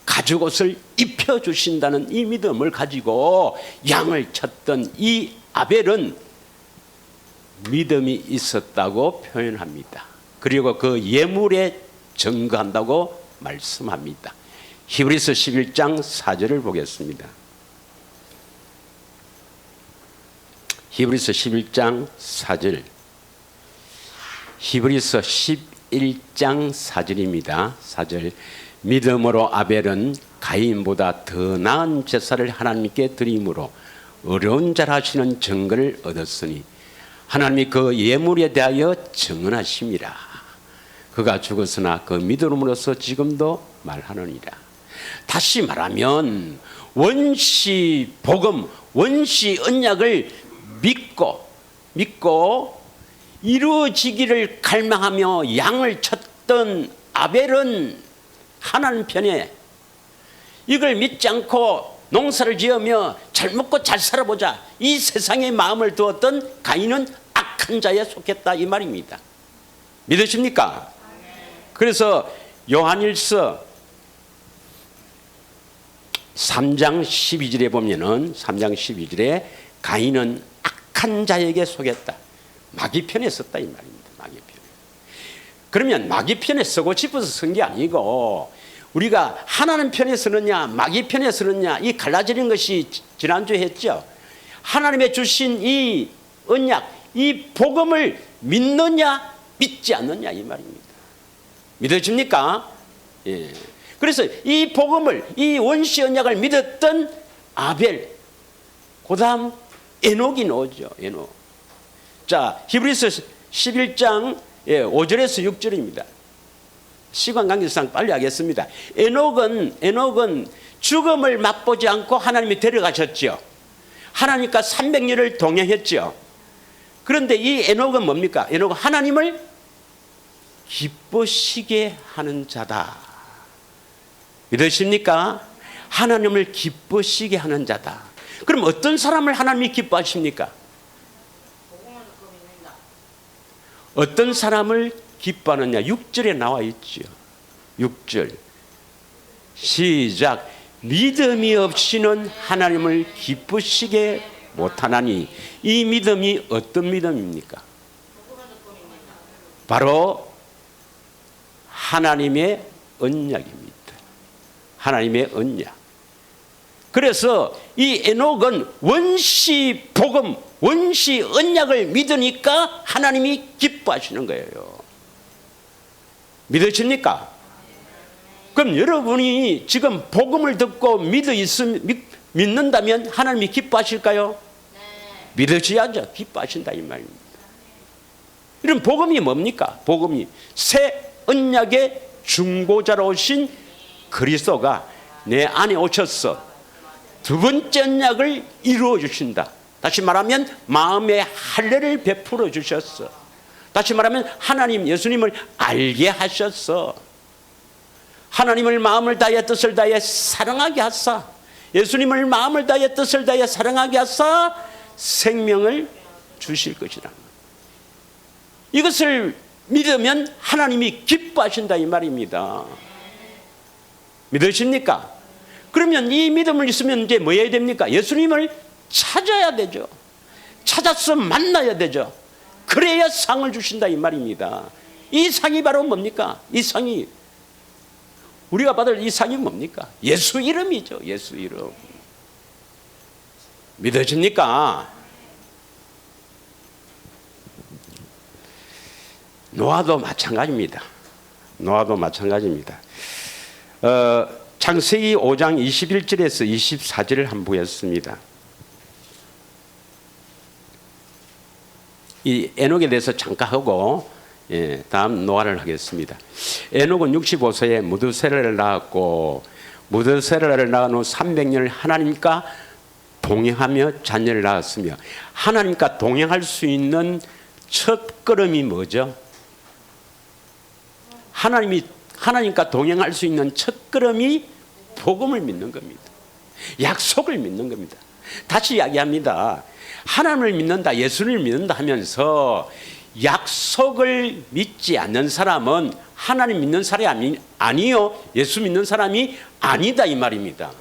가죽옷을 입혀주신다는 이 믿음을 가지고 양을 쳤던 이 아벨은 믿음이 있었다고 표현합니다. 그리고 그 예물에 증거한다고 말씀합니다. 히브리서 11장 4절을 보겠습니다. 히브리서 11장 4절. 히브리서 11장 4절입니다. 4절. 믿음으로 아벨은 가인보다 더 나은 제사를 하나님께 드림으로 어려운 잘 하시는 증거를 얻었으니 하나님이 그 예물에 대하여 증언하심이라. 그가 죽었으나 그 믿음으로써 지금도 말하느니라. 다시 말하면 원시 복음, 원시 언약을 믿고 이루어지기를 갈망하며 양을 쳤던 아벨은 하나님 편에 이걸 믿지 않고 농사를 지으며 잘 먹고 잘 살아보자 이 세상에 마음을 두었던 가인은 악한 자에 속했다 이 말입니다. 믿으십니까? 그래서 요한일서 3장 12절에 보면은 3장 12절에 가인은 악한 자에게 속였다. 마귀 편에 썼다 이 말입니다. 마귀 편에. 그러면 마귀 편에 쓰고 싶어서 쓴 게 아니고 우리가 하나님 편에 쓰느냐 마귀 편에 쓰느냐 이 갈라지는 것이 지난주에 했죠. 하나님의 주신 이 언약 이 복음을 믿느냐 믿지 않느냐 이 말입니다. 믿어집니까? 예. 그래서 이 복음을 이 원시 언약을 믿었던 아벨 그 다음 에녹이 나오죠. 에녹. 자 히브리서 11장 5절에서 6절입니다. 시간 관계상 빨리 하겠습니다. 에녹은 죽음을 맛보지 않고 하나님이 데려가셨죠. 하나님과 300년을 동행했죠. 그런데 이 에녹은 뭡니까? 에녹은 하나님을 기쁘시게 하는 자다. 믿으십니까? 하나님을 기쁘시게 하는 자다. 그럼 어떤 사람을 하나님이 기뻐하십니까? 어떤 사람을 기뻐하느냐 6절에 나와 있죠. 6절 시작. 믿음이 없이는 하나님을 기쁘시게 못하나니. 이 믿음이 어떤 믿음입니까? 바로 하나님의 언약입니다. 하나님의 언약. 그래서 이 에녹은 원시 복음 원시 언약을 믿으니까 하나님이 기뻐하시는 거예요. 믿으십니까? 그럼 여러분이 지금 복음을 듣고 믿는다면 하나님이 기뻐하실까요? 믿으셔야죠. 기뻐하신다 이 말입니다. 이런 복음이 뭡니까? 복음이 새 언약의 중보자로 오신 그리스도가 내 안에 오셔서 두 번째 언약을 이루어 주신다. 다시 말하면 마음의 할례를 베풀어 주셨어. 다시 말하면 하나님 예수님을 알게 하셨어. 하나님을 마음을 다해 뜻을 다해 사랑하게 하사 예수님을 마음을 다해 뜻을 다해 사랑하게 하사 생명을 주실 것이라. 이것을 믿으면 하나님이 기뻐하신다 이 말입니다. 믿으십니까? 그러면 이 믿음을 있으면 이제 뭐 해야 됩니까? 예수님을 찾아야 되죠. 찾아서 만나야 되죠. 그래야 상을 주신다 이 말입니다. 이 상이 바로 뭡니까? 이 상이 우리가 받을 이 상이 뭡니까? 예수 이름이죠. 예수 이름. 믿어집니까? 노아도 마찬가지입니다. 노아도 마찬가지입니다. 창세기 5장 21절에서 24절을 한번 보겠습니다. 이 에녹에 대해서 잠깐 하고 다음 노아를 하겠습니다. 에녹은 65세에 무드셀라를 낳았고 무드셀라를 낳은 후 300년을 하나님과 동행하며 자녀를 낳았으며 하나님과 동행할 수 있는 첫 걸음이 뭐죠? 하나님과 동행할 수 있는 첫 걸음이 복음을 믿는 겁니다. 약속을 믿는 겁니다. 다시 이야기합니다. 하나님을 믿는다, 예수를 믿는다 하면서 약속을 믿지 않는 사람은 하나님 믿는 사람이 아니요, 예수 믿는 사람이 아니다 이 말입니다.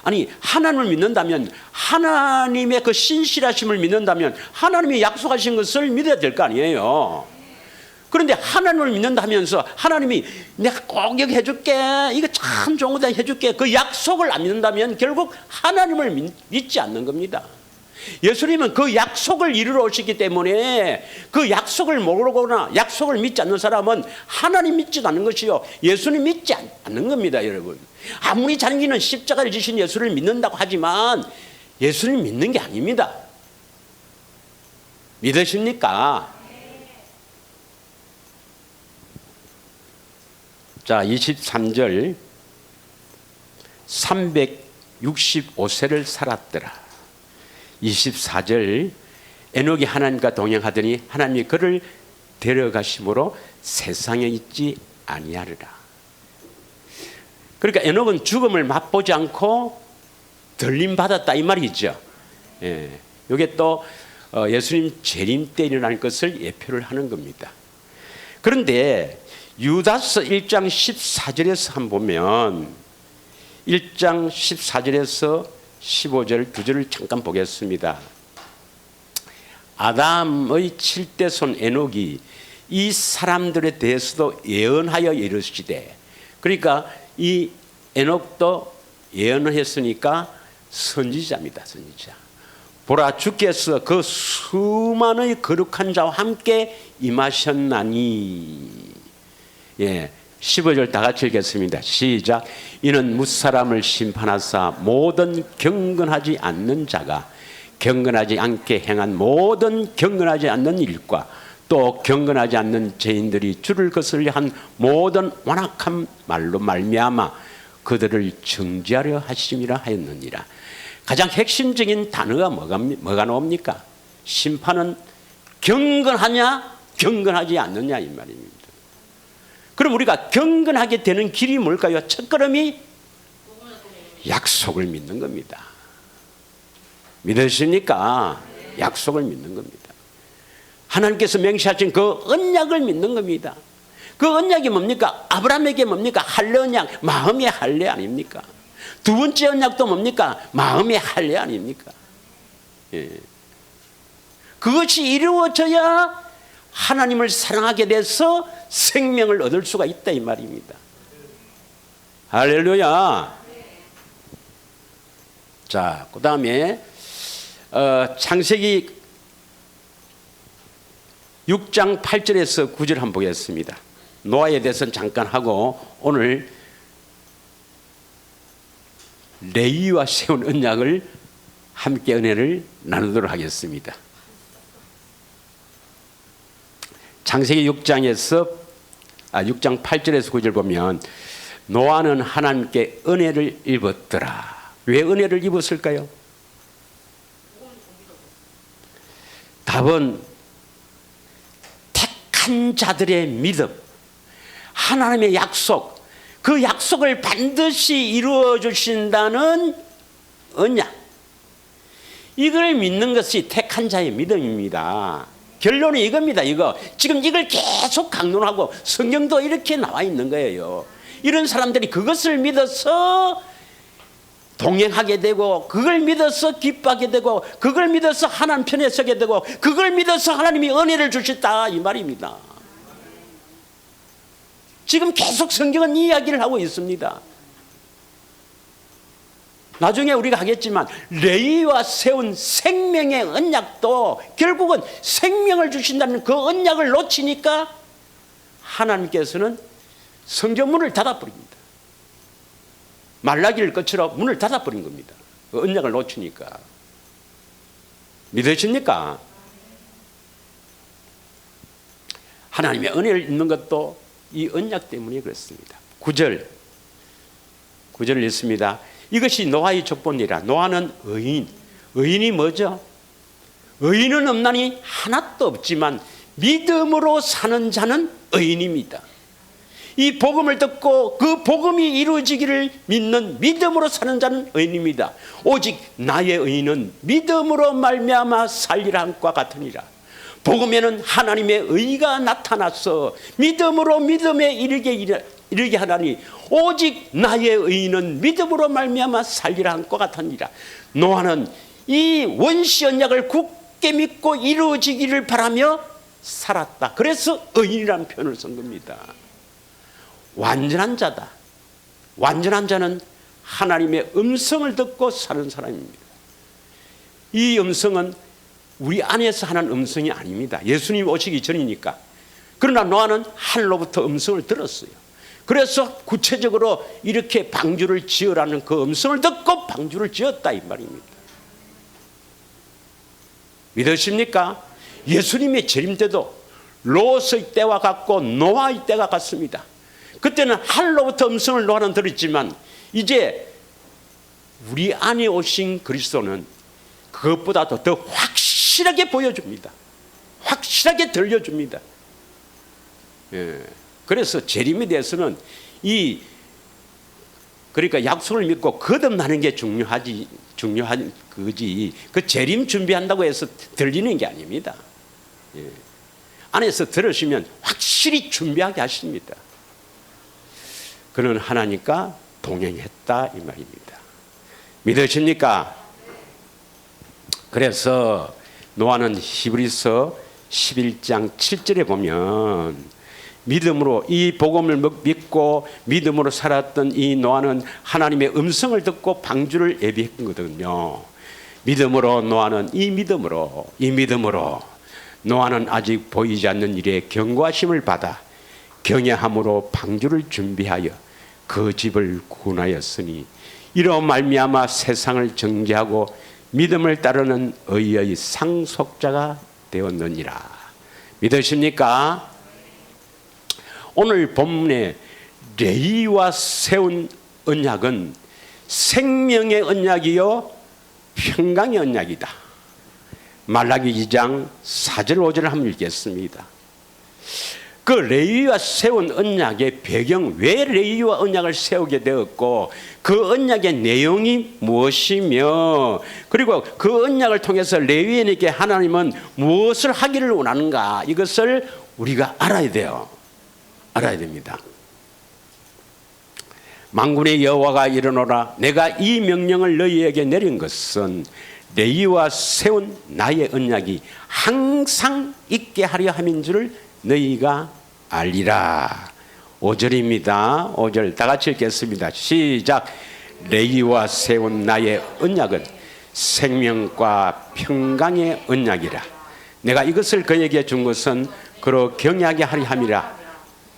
아니, 하나님을 믿는다면, 하나님의 그 신실하심을 믿는다면 하나님이 약속하신 것을 믿어야 될 거 아니에요. 그런데 하나님을 믿는다면서 하나님이 내가 꼭 여기 해줄게, 이거 참 좋은 거다 해줄게, 그 약속을 안 믿는다면 결국 하나님을 믿지 않는 겁니다. 예수님은 그 약속을 이루러 오시기 때문에 그 약속을 모르거나 약속을 믿지 않는 사람은 하나님 믿지도 않는 것이요, 예수님 믿지 않는 겁니다. 여러분, 아무리 자기는 십자가를 지신 예수를 믿는다고 하지만 예수님 믿는 게 아닙니다. 믿으십니까? 자, 23절 365세를 살았더라. 24절 에녹이 하나님과 동행하더니 하나님이 그를 데려가심으로 세상에 있지 아니하리라. 그러니까 에녹은 죽음을 맛보지 않고 들림받았다 이 말이죠. 예, 이게 또 예수님 재림 때 일어날 것을 예표를 하는 겁니다. 그런데 유다서 1장 14절에서 한번 보면 1장 14절에서 15절 두 절을 잠깐 보겠습니다. 아담의 7대 손 에녹이 이 사람들에 대해서도 예언하여 이르시되, 그러니까 이 에녹도 예언을 했으니까 선지자입니다. 선지자. 보라, 주께서 그 수많은 거룩한 자와 함께 임하셨나니. 예, 15절 다 같이 읽겠습니다. 시작. 이는 무사람을 심판하사 모든 경건하지 않는 자가 경건하지 않게 행한 모든 경건하지 않는 일과 또 경건하지 않는 죄인들이 주를 거슬려 한 모든 완악한 말로 말미암아 그들을 정죄하려 하심이라 하였느니라. 가장 핵심적인 단어가 뭐가 나옵니까? 심판은 경건하냐 경건하지 않느냐 이 말입니다. 그럼 우리가 경건하게 되는 길이 뭘까요? 첫걸음이 약속을 믿는 겁니다. 믿으십니까? 약속을 믿는 겁니다. 하나님께서 맹세하신 그 언약을 믿는 겁니다. 그 언약이 뭡니까? 아브라함에게 뭡니까? 할례 언약, 마음의 할례 아닙니까? 두 번째 언약도 뭡니까? 마음의 할례 아닙니까? 예. 그것이 이루어져야 하나님을 사랑하게 돼서 생명을 얻을 수가 있다 이 말입니다. 할렐루야. 자, 그 다음에 창세기 6장 8절에서 9절 한번 보겠습니다. 노아에 대해서는 잠깐 하고 오늘 레위와 세운 언약을 함께 은혜를 나누도록 하겠습니다. 창세기 6장 8절에서 9절 보면 노아는 하나님께 은혜를 입었더라. 왜 은혜를 입었을까요? 답은 택한 자들의 믿음, 하나님의 약속, 그 약속을 반드시 이루어 주신다는 언약, 이걸 믿는 것이 택한 자의 믿음입니다. 결론이 이겁니다. 이거 지금 이걸 계속 강론하고 성경도 이렇게 나와 있는 거예요. 이런 사람들이 그것을 믿어서 동행하게 되고, 그걸 믿어서 기뻐하게 되고, 그걸 믿어서 하나님 편에 서게 되고, 그걸 믿어서 하나님이 은혜를 주셨다 이 말입니다. 지금 계속 성경은 이 이야기를 하고 있습니다. 나중에 우리가 하겠지만 레위와 세운 생명의 언약도 결국은 생명을 주신다는 그 언약을 놓치니까 하나님께서는 성전문을 닫아버립니다. 말라기를 끝으로 문을 닫아버린 겁니다. 그 언약을 놓치니까. 믿으십니까? 하나님의 은혜를 입는 것도 이 언약 때문에 그렇습니다. 9절 읽습니다. 이것이 노아의 족보니라. 노아는 의인. 의인이 뭐죠? 의인은 없나니 하나도 없지만 믿음으로 사는 자는 의인입니다. 이 복음을 듣고 그 복음이 이루어지기를 믿는 믿음으로 사는 자는 의인입니다. 오직 나의 의인은 믿음으로 말미암아 살리라 함과 같으니라. 복음에는 하나님의 의가 나타나서 믿음으로 믿음에 이르게 하나니 오직 나의 의인은 믿음으로 말미암아 살리라 함과 같으니라. 노아는 이 원시 언약을 굳게 믿고 이루어지기를 바라며 살았다. 그래서 의인이라는 표현을 쓴 겁니다. 완전한 자다. 완전한 자는 하나님의 음성을 듣고 사는 사람입니다. 이 음성은 우리 안에서 하는 음성이 아닙니다. 예수님 오시기 전이니까. 그러나 노아는 하늘로부터 음성을 들었어요. 그래서 구체적으로 이렇게 방주를 지으라는 그 음성을 듣고 방주를 지었다 이 말입니다. 믿으십니까? 예수님의 재림 때도 롯의 때와 같고 노아의 때가 같습니다. 그때는 하늘로부터 음성을 노아는 들었지만 이제 우리 안에 오신 그리스도는 그것보다도 더 확실하게 보여줍니다. 확실하게 들려줍니다. 예. 그래서 재림에 대해서는 그러니까 약속을 믿고 거듭나는 게 중요한 거지. 그 재림 준비한다고 해서 들리는 게 아닙니다. 예. 안에서 들으시면 확실히 준비하게 하십니다. 그는 하나님과 동행했다 이 말입니다. 믿으십니까? 그래서 노아는 히브리서 11장 7절에 보면 믿음으로 이 복음을 믿고 믿음으로 살았던 이 노아는 하나님의 음성을 듣고 방주를 예비했거든요. 믿음으로 노아는 이 믿음으로 노아는 아직 보이지 않는 일에 경고하심을 받아 경외함으로 방주를 준비하여 그 집을 구원하였으니 이로 말미암아 세상을 정죄하고 믿음을 따르는 의의 상속자가 되었느니라. 믿으십니까? 오늘 본문에 레위와 세운 언약은 생명의 언약이요 평강의 언약이다. 말라기 2장 4절 5절을 한번 읽겠습니다. 그 레위와 세운 언약의 배경, 왜 레위와 언약을 세우게 되었고 그 언약의 내용이 무엇이며 그리고 그 언약을 통해서 레위인에게 하나님은 무엇을 하기를 원하는가, 이것을 우리가 알아야 돼요. 알아야 됩니다. 만군의 여호와가 이르노라, 내가 이 명령을 너희에게 내린 것은 레위와 세운 나의 언약이 항상 있게 하려 함인 줄 너희가 알리라. 5절입니다. 5절 다 같이 읽겠습니다. 시작. 레위와 세운 나의 언약은 생명과 평강의 언약이라. 내가 이것을 그에게 준 것은 그로 경외하게 하려 함이라.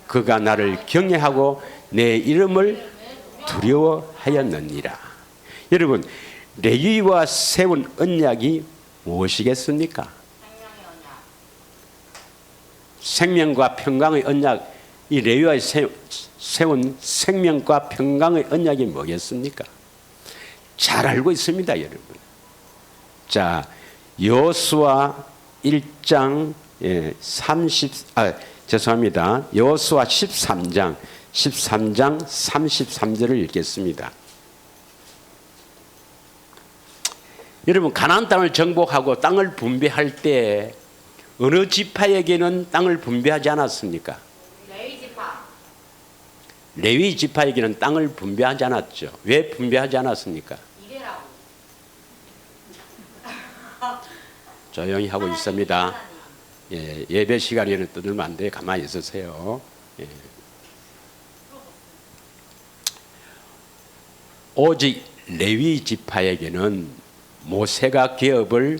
그가 나를 경외하고 내 이름을 두려워하였느니라. 여러분, 레위와 세운 언약이 무엇이겠습니까? 생명과 평강의 언약, 이 레위와 세운 생명과 평강의 언약이 뭐겠습니까? 잘 알고 있습니다, 여러분. 자, 여호수아 1장 13장 33절을 읽겠습니다. 여러분, 가나안 땅을 정복하고 땅을 분배할 때 어느 지파에게는 땅을 분배하지 않았습니까? 레위 지파에게는 땅을 분배하지 않았죠. 왜 분배하지 않았습니까? 조용히 하고 있습니다. 예배 시간에는 떠들면 안 돼. 가만히 있으세요. 오직 레위 지파에게는 모세가 계업을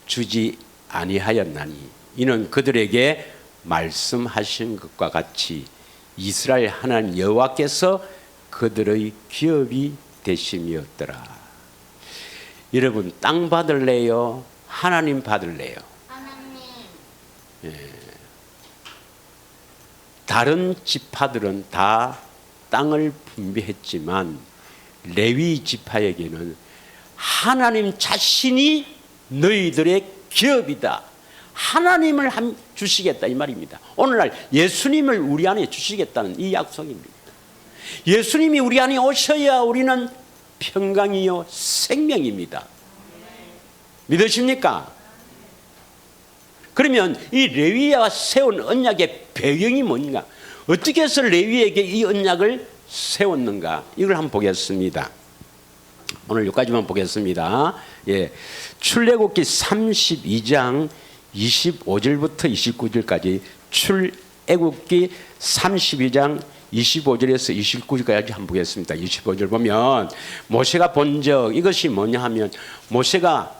주지 아니하였나니 이는 그들에게 말씀하신 것과 같이 이스라엘 하나님 여호와께서 그들의 기업이 되심이었더라. 여러분, 땅 받을래요? 하나님 받을래요? 하나님. 다른 지파들은 다 땅을 분배했지만 레위 지파에게는 하나님 자신이 너희들의 기업이다. 하나님을 주시겠다 이 말입니다. 오늘날 예수님을 우리 안에 주시겠다는 이 약속입니다. 예수님이 우리 안에 오셔야 우리는 평강이요 생명입니다. 믿으십니까? 그러면 이 레위가 세운 언약의 배경이 뭔가? 어떻게 해서 레위에게 이 언약을 세웠는가? 이걸 한번 보겠습니다. 오늘 여기까지만 보겠습니다. 예, 출애굽기 32장 25절부터 29절까지 출애굽기 32장 25절에서 29절까지 한번 보겠습니다. 25절 보면 모세가 본 적 이것이 뭐냐 하면 모세가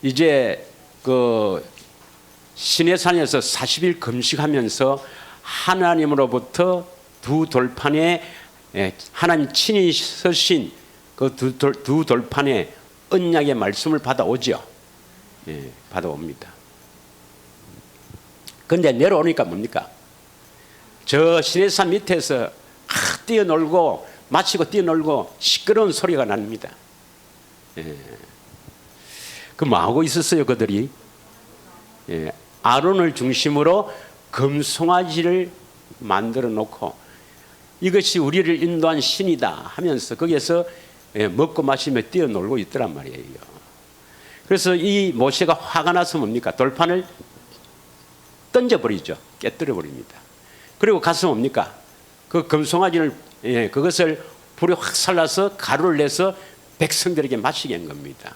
이제 그 시내산에서 40일 금식하면서 하나님으로부터 두 돌판에 하나님 친히 서신 그 두 돌판에 언약의 말씀을 받아오죠. 예, 받아옵니다. 그런데 내려오니까 뭡니까? 저 시내산 밑에서 뛰어놀고 마치고 뛰어놀고 시끄러운 소리가 납니다. 예. 그 뭐하고 있었어요 그들이? 예. 아론을 중심으로 금송아지를 만들어 놓고 이것이 우리를 인도한 신이다 하면서 거기에서 먹고 마시며 뛰어놀고 있더란 말이에요. 그래서 이 모세가 화가 나서 뭡니까? 돌판을 던져버리죠. 깨뜨려 버립니다. 그리고 가서 뭡니까? 그 금송아지를 그것을 불에 확 살라서 가루를 내서 백성들에게 마시게 한 겁니다.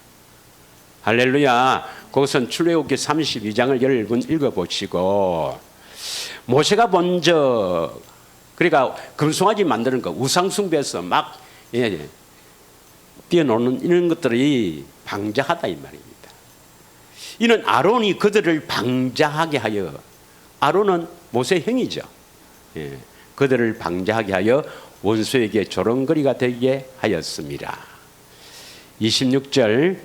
할렐루야. 그것은 출애굽기 32장을 여러분 읽어보시고 모세가 먼저 그러니까 금송아지 만드는 거 우상숭배에서 막 뛰어노는 이런 것들이 방자하다 이 말입니다. 이는 아론이 그들을 방자하게 하여 아론은 모세 형이죠. 예, 그들을 방자하게 하여 원수에게 조롱거리가 되게 하였습니다. 26절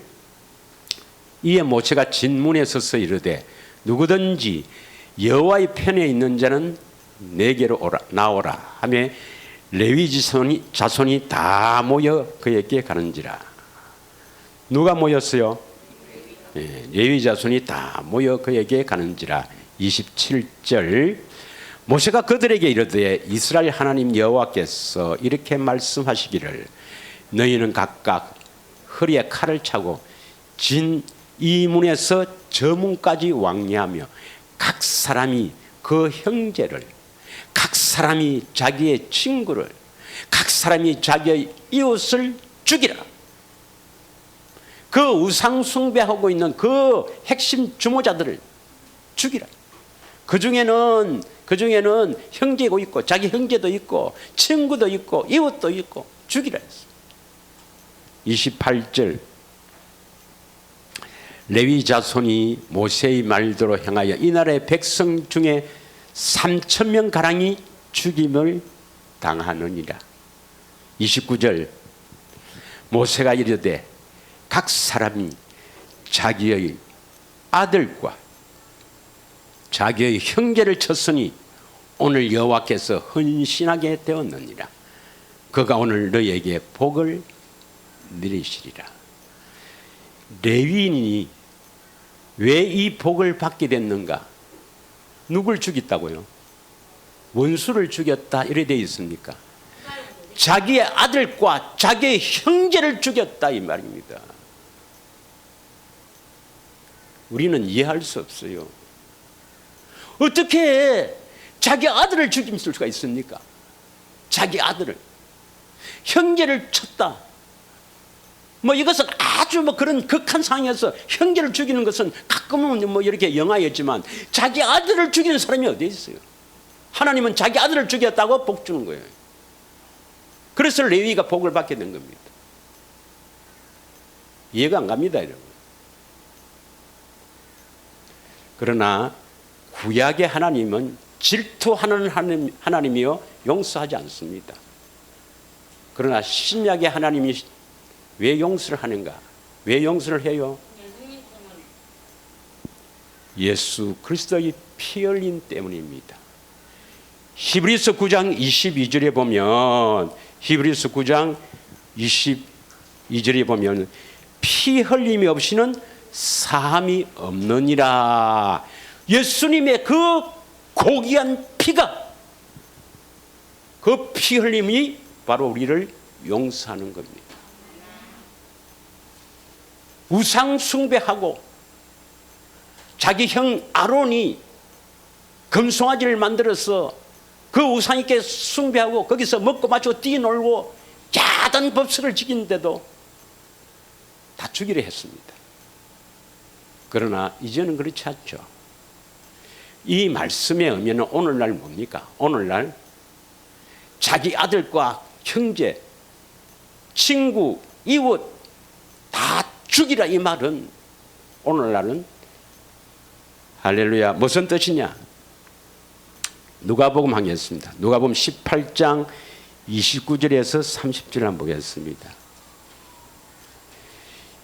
이에 모세가 진문에 서서 이르되 누구든지 여호와의 편에 있는 자는 내게로 나오라 하며 레위 자손이 다 모여 그에게 가는지라. 누가 모였어요? 레위 자손이 다 모여 그에게 가는지라. 27절 모세가 그들에게 이르되 이스라엘 하나님 여호와께서 이렇게 말씀하시기를 너희는 각각 허리에 칼을 차고 진 이 문에서 저 문까지 왕래하며 각 사람이 그 형제를 각 사람이 자기의 친구를 각 사람이 자기의 이웃을 죽이라. 그 우상 숭배하고 있는 그 핵심 주모자들을 죽이라. 그 중에는 형제고 있고 자기 형제도 있고 친구도 있고 이웃도 있고 죽이라 했어. 28절 레위 자손이 모세의 말대로 행하여 이날의 백성 중에 3,000명 가량이 죽임을 당하느니라. 29절 모세가 이르되 각 사람이 자기의 아들과 자기의 형제를 쳤으니 오늘 여호와께서 헌신하게 되었느니라. 그가 오늘 너희에게 복을 내리시리라. 레위인이 왜 이 복을 받게 됐는가? 누굴 죽였다고요? 원수를 죽였다 이래 되어 있습니까? 자기의 아들과 자기의 형제를 죽였다 이 말입니다. 우리는 이해할 수 없어요. 어떻게 자기 아들을 죽일 수가 있습니까? 자기 아들을 형제를 쳤다. 뭐 이것은 아주 뭐 그런 극한 상황에서 형제를 죽이는 것은 가끔은 뭐 이렇게 영화였지만 자기 아들을 죽이는 사람이 어디 있어요? 하나님은 자기 아들을 죽였다고 복 주는 거예요. 그래서 레위가 복을 받게 된 겁니다. 이해가 안 갑니다, 여러분. 그러나 구약의 하나님은 질투하는 하나님이요 용서하지 않습니다. 그러나 신약의 하나님이 왜 용서를 하는가? 왜 용서를 해요? 예수 그리스도의 피 흘림 때문입니다. 히브리서 9장 22절에 보면 히브리서 9장 22절에 보면 피 흘림이 없이는 사함이 없느니라. 예수님의 그 고귀한 피가, 그 피 흘림이 바로 우리를 용서하는 겁니다. 우상 숭배하고 자기 형 아론이 금송아지를 만들어서 그 우상에게 숭배하고 거기서 먹고 마시고 뛰놀고 야단 법석을 지키는데도 다 죽이려 했습니다. 그러나 이제는 그렇지 않죠. 이 말씀의 의미는 오늘날 뭡니까? 오늘날 자기 아들과 형제, 친구, 이웃 다 죽이라, 이 말은 오늘날은 할렐루야 무슨 뜻이냐? 누가복음 하겠습니다. 누가복음 18장 29절에서 30절 한번 보겠습니다.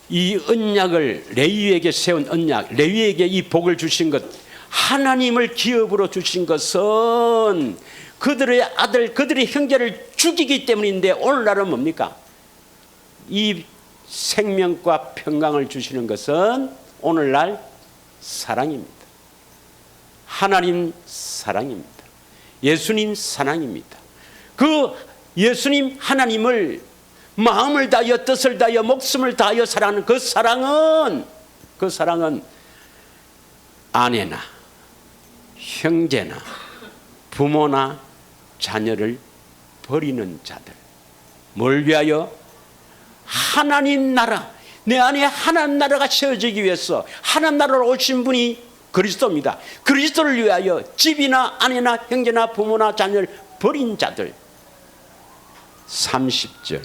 이 언약을, 레위에게 세운 언약, 레위에게 이 복을 주신 것, 하나님을 기업으로 주신 것은 그들의 아들, 그들의 형제를 죽이기 때문인데, 오늘날은 뭡니까? 이 생명과 평강을 주시는 것은 오늘날 사랑입니다. 하나님 사랑입니다. 예수님 사랑입니다. 그 예수님 하나님을 마음을 다하여 뜻을 다하여 목숨을 다하여 사랑하는 그 사랑은 아내나 형제나 부모나 자녀를 버리는 자들, 뭘 위하여? 하나님 나라, 내 안에 하나님 나라가 세워지기 위해서 하나님 나라로 오신 분이 그리스도입니다. 그리스도를 위하여 집이나 아내나 형제나 부모나 자녀를 버린 자들. 30절,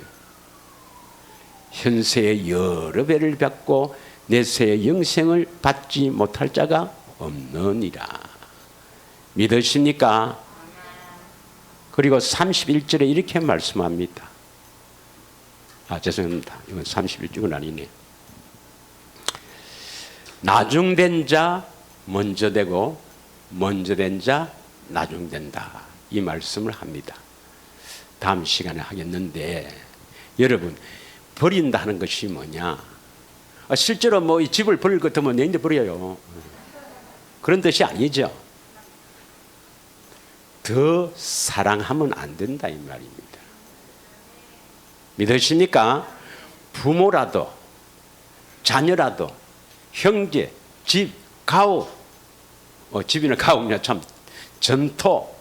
현세의 여러 배를 받고 내세의 영생을 받지 못할 자가 없느니라. 믿으십니까? 그리고 31절에 이렇게 말씀합니다. 죄송합니다. 이건 31절은 아니네. 나중된 자 먼저 되고 먼저 된 자 나중된다, 이 말씀을 합니다. 다음 시간에 하겠는데, 여러분, 버린다 하는 것이 뭐냐? 실제로 뭐 이 집을 버릴 것 같으면 내인데 버려요. 그런 뜻이 아니죠. 더 사랑하면 안 된다, 이 말입니다. 믿으십니까? 부모라도 자녀라도 형제, 집, 가옥, 집이나 가옥이나 참 전토,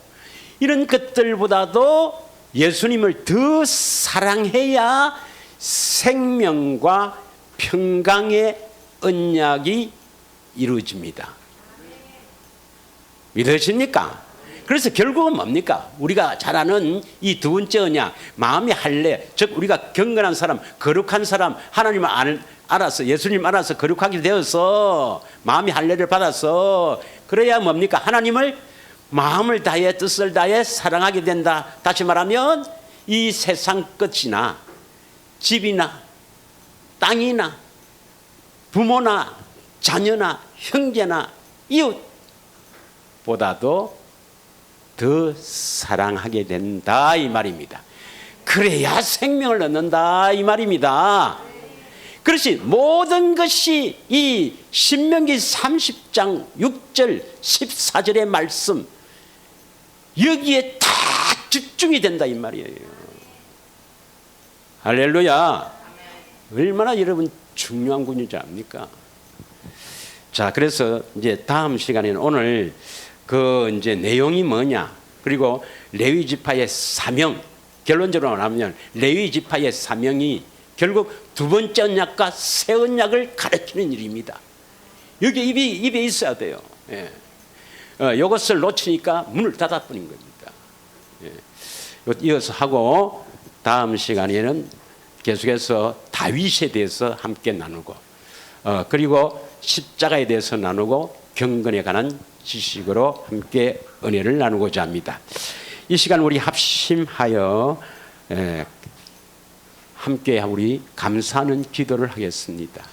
이런 것들보다도 예수님을 더 사랑해야 생명과 평강의 언약이 이루어집니다. 믿으십니까? 그래서 결국은 뭡니까? 우리가 잘 아는 이 두 번째 언약, 마음의 할례, 즉 우리가 경건한 사람, 거룩한 사람, 하나님을 알아서, 예수님 알아서 거룩하게 되어서 마음의 할례를 받아서, 그래야 뭡니까? 하나님을 마음을 다해 뜻을 다해 사랑하게 된다. 다시 말하면 이 세상 끝이나 집이나 땅이나 부모나 자녀나 형제나 이웃보다도 더 사랑하게 된다, 이 말입니다. 그래야 생명을 얻는다, 이 말입니다. 그렇지, 모든 것이 이 신명기 30장 6절 14절의 말씀, 여기에 다 집중이 된다, 이 말이에요. 할렐루야. 얼마나 여러분 중요한 군인지 압니까? 자, 그래서 이제 다음 시간에는 오늘 그 이제 내용이 뭐냐, 그리고 레위 지파의 사명, 결론적으로 말하면 레위 지파의 사명이 결국 두 번째 언약과 새 언약을 가르치는 일입니다. 여기 입에 있어야 돼요. 예. 이것을 놓치니까 문을 닫아버린 겁니다. 예. 이어서 하고 다음 시간에는 계속해서 다윗에 대해서 함께 나누고, 그리고 십자가에 대해서 나누고 경건에 관한 지식으로 함께 은혜를 나누고자 합니다. 이 시간 우리 합심하여 함께 우리 감사하는 기도를 하겠습니다.